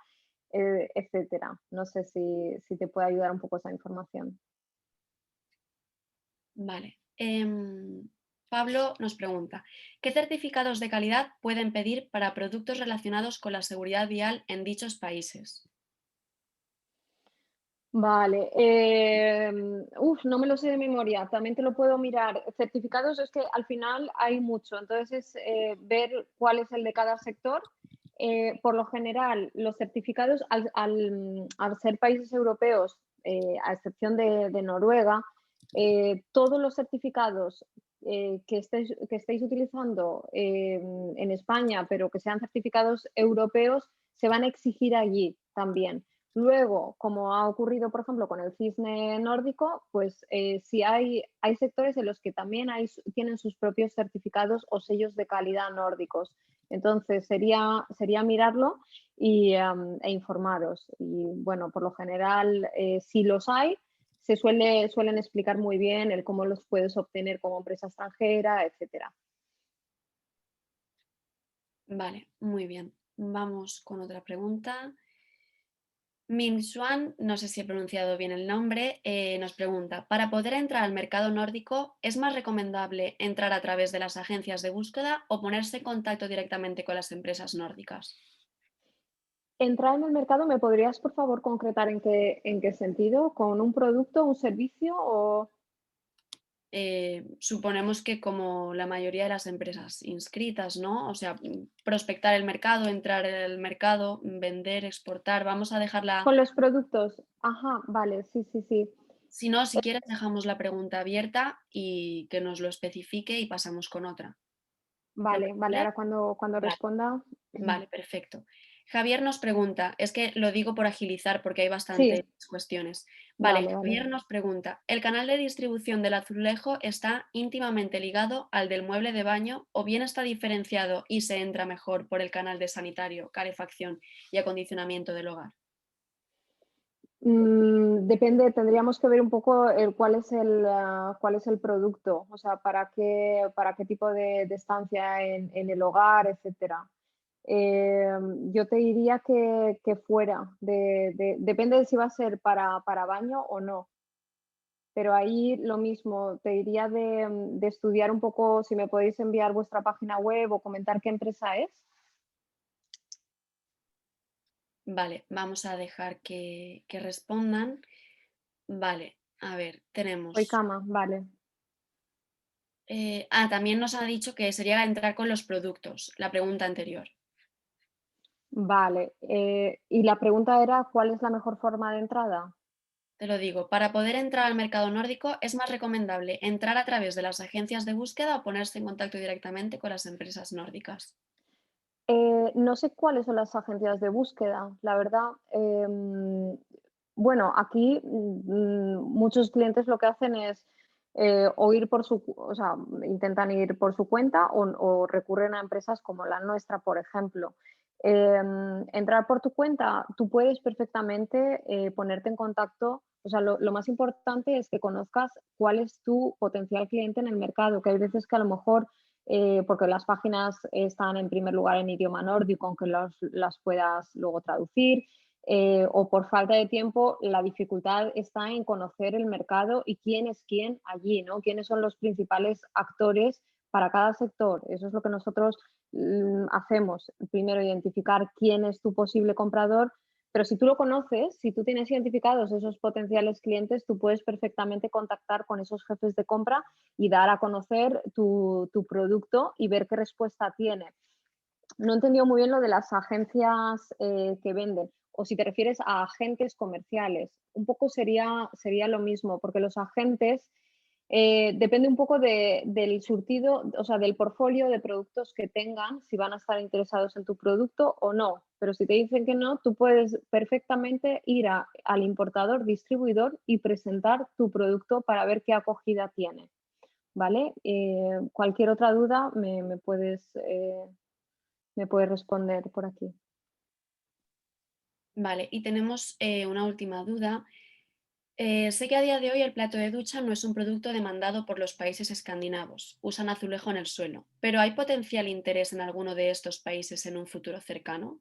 etcétera. No sé si te puede ayudar un poco esa información. Vale. Pablo nos pregunta, ¿qué certificados de calidad pueden pedir para productos relacionados con la seguridad vial en dichos países? Vale, no me lo sé de memoria, también te lo puedo mirar. Certificados es que al final hay mucho, entonces es ver cuál es el de cada sector. Por lo general, los certificados, al ser países europeos, a excepción de Noruega, todos los certificados que estéis utilizando en España, pero que sean certificados europeos, se van a exigir allí también. Luego, como ha ocurrido, por ejemplo, con el cisne nórdico, pues si hay sectores en los que también tienen sus propios certificados o sellos de calidad nórdicos. Entonces, sería mirarlo e informaros. Y bueno, por lo general, si los hay, suelen explicar muy bien el cómo los puedes obtener como empresa extranjera, etcétera. Vale, muy bien. Vamos con otra pregunta. Min Xuan, no sé si he pronunciado bien el nombre, nos pregunta, para poder entrar al mercado nórdico, ¿es más recomendable entrar a través de las agencias de búsqueda o ponerse en contacto directamente con las empresas nórdicas? Entrar en el mercado, ¿me podrías, por favor, concretar en qué sentido? ¿Con un producto, un servicio o...? Suponemos que como la mayoría de las empresas inscritas, ¿no? O sea, prospectar el mercado, entrar en el mercado, vender, exportar. Vamos a dejarla, Con los productos. Ajá, vale, sí, sí, sí. si no, si quieres, dejamos la pregunta abierta y que nos lo especifique y pasamos con otra. ¿Lo Vale, vale, prefieres? ahora cuando Vale. responda. Vale, perfecto. Javier nos pregunta, es que lo digo por agilizar porque hay bastantes Sí, cuestiones. Vale, vale, vale. Javier nos pregunta, ¿el canal de distribución del azulejo está íntimamente ligado al del mueble de baño o bien está diferenciado y se entra mejor por el canal de sanitario, calefacción y acondicionamiento del hogar? Depende, tendríamos que ver un poco cuál es el producto, o sea, para qué tipo de estancia en el hogar, etcétera. Eh, yo te diría que fuera, depende de si va a ser para baño o no, pero ahí lo mismo, te diría de estudiar un poco, si me podéis enviar vuestra página web o comentar qué empresa es. Vale, vamos a dejar que respondan. Vale, a ver, tenemos... Cama, vale. también nos ha dicho que sería entrar con los productos, la pregunta anterior. Vale, y la pregunta era, ¿cuál es la mejor forma de entrada? Te lo digo, para poder entrar al mercado nórdico es más recomendable entrar a través de las agencias de búsqueda o ponerse en contacto directamente con las empresas nórdicas. No sé cuáles son las agencias de búsqueda, la verdad. Bueno, aquí muchos clientes lo que hacen es o sea, intentan ir por su cuenta o recurren a empresas como la nuestra, por ejemplo. Entrar por tu cuenta, tú puedes perfectamente ponerte en contacto. O sea, lo más importante es que conozcas cuál es tu potencial cliente en el mercado, que hay veces que a lo mejor porque las páginas están en primer lugar en idioma nórdico, aunque las puedas luego traducir, o por falta de tiempo, la dificultad está en conocer el mercado y quién es quién allí, ¿no? Quiénes son los principales actores para cada sector. Eso es lo que nosotros hacemos. Primero, identificar quién es tu posible comprador, pero si tú lo conoces, si tú tienes identificados esos potenciales clientes, tú puedes perfectamente contactar con esos jefes de compra y dar a conocer tu producto y ver qué respuesta tiene. No he entendido muy bien lo de las agencias que venden. o si te refieres a agentes comerciales. Un poco sería lo mismo, porque los agentes depende un poco del surtido, o sea, del portfolio de productos que tengan, si van a estar interesados en tu producto o no. Pero si te dicen que no, tú puedes perfectamente ir al importador, distribuidor y presentar tu producto para ver qué acogida tiene, ¿vale? Cualquier otra duda me puedes responder por aquí. Vale, y tenemos una última duda. Sé que a día de hoy el plato de ducha no es un producto demandado por los países escandinavos, usan azulejo en el suelo, pero ¿hay potencial interés en alguno de estos países en un futuro cercano?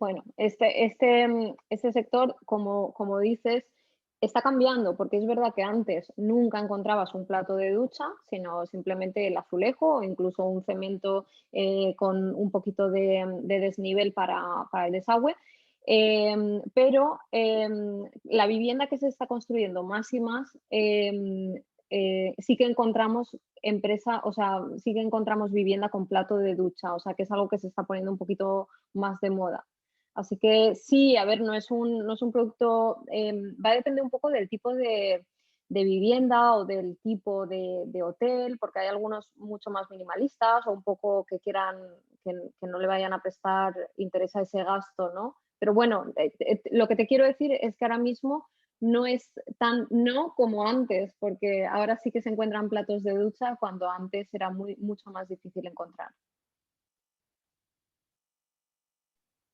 Bueno, este sector, como dices, está cambiando, porque es verdad que antes nunca encontrabas un plato de ducha, sino simplemente el azulejo o incluso un cemento con un poquito de desnivel para el desagüe. Pero la vivienda que se está construyendo más y más, sí que encontramos o sea, sí que encontramos vivienda con plato de ducha, o sea, que es algo que se está poniendo un poquito más de moda. Así que sí, a ver, no es un producto, va a depender un poco del tipo de vivienda o del tipo de hotel, porque hay algunos mucho más minimalistas o un poco que quieran, que no le vayan a prestar interés a ese gasto, ¿no? Pero bueno, lo que te quiero decir es que ahora mismo no es tan no como antes, porque ahora sí que se encuentran platos de ducha cuando antes era mucho más difícil encontrar.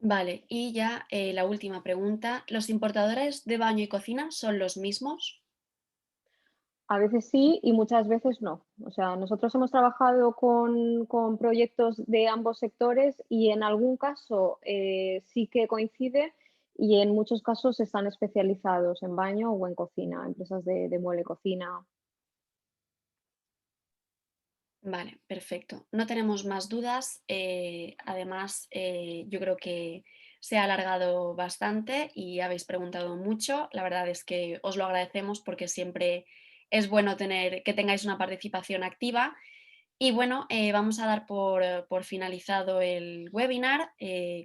Vale, y ya la última pregunta. ¿Los importadores de baño y cocina son los mismos? A veces sí y muchas veces no. O sea, nosotros hemos trabajado con proyectos de ambos sectores y en algún caso sí que coincide y en muchos casos están especializados en baño o en cocina, empresas de mueble y cocina. Vale, perfecto. No tenemos más dudas. Además, yo creo que se ha alargado bastante y habéis preguntado mucho. La verdad es que os lo agradecemos porque siempre es bueno tener que tengáis una participación activa. Y bueno, vamos a dar por finalizado el webinar.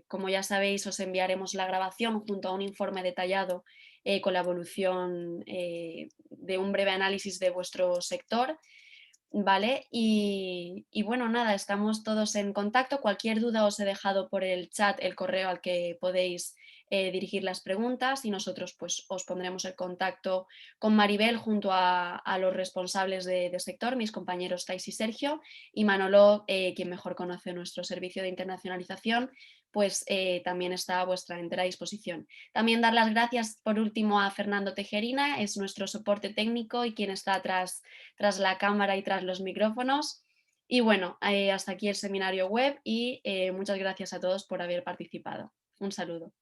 Como ya sabéis, os enviaremos la grabación junto a un informe detallado con la evolución de un breve análisis de vuestro sector. Vale, y bueno, nada, estamos todos en contacto. Cualquier duda os he dejado por el chat el correo al que podéis dirigir las preguntas y nosotros pues os pondremos el contacto con Maribel junto a los responsables de sector, mis compañeros Tais y Sergio, y Manolo, quien mejor conoce nuestro servicio de internacionalización, pues también está a vuestra entera disposición. También dar las gracias por último a Fernando Tejerina, es nuestro soporte técnico y quien está tras la cámara y tras los micrófonos. Y bueno, hasta aquí el seminario web y muchas gracias a todos por haber participado. Un saludo.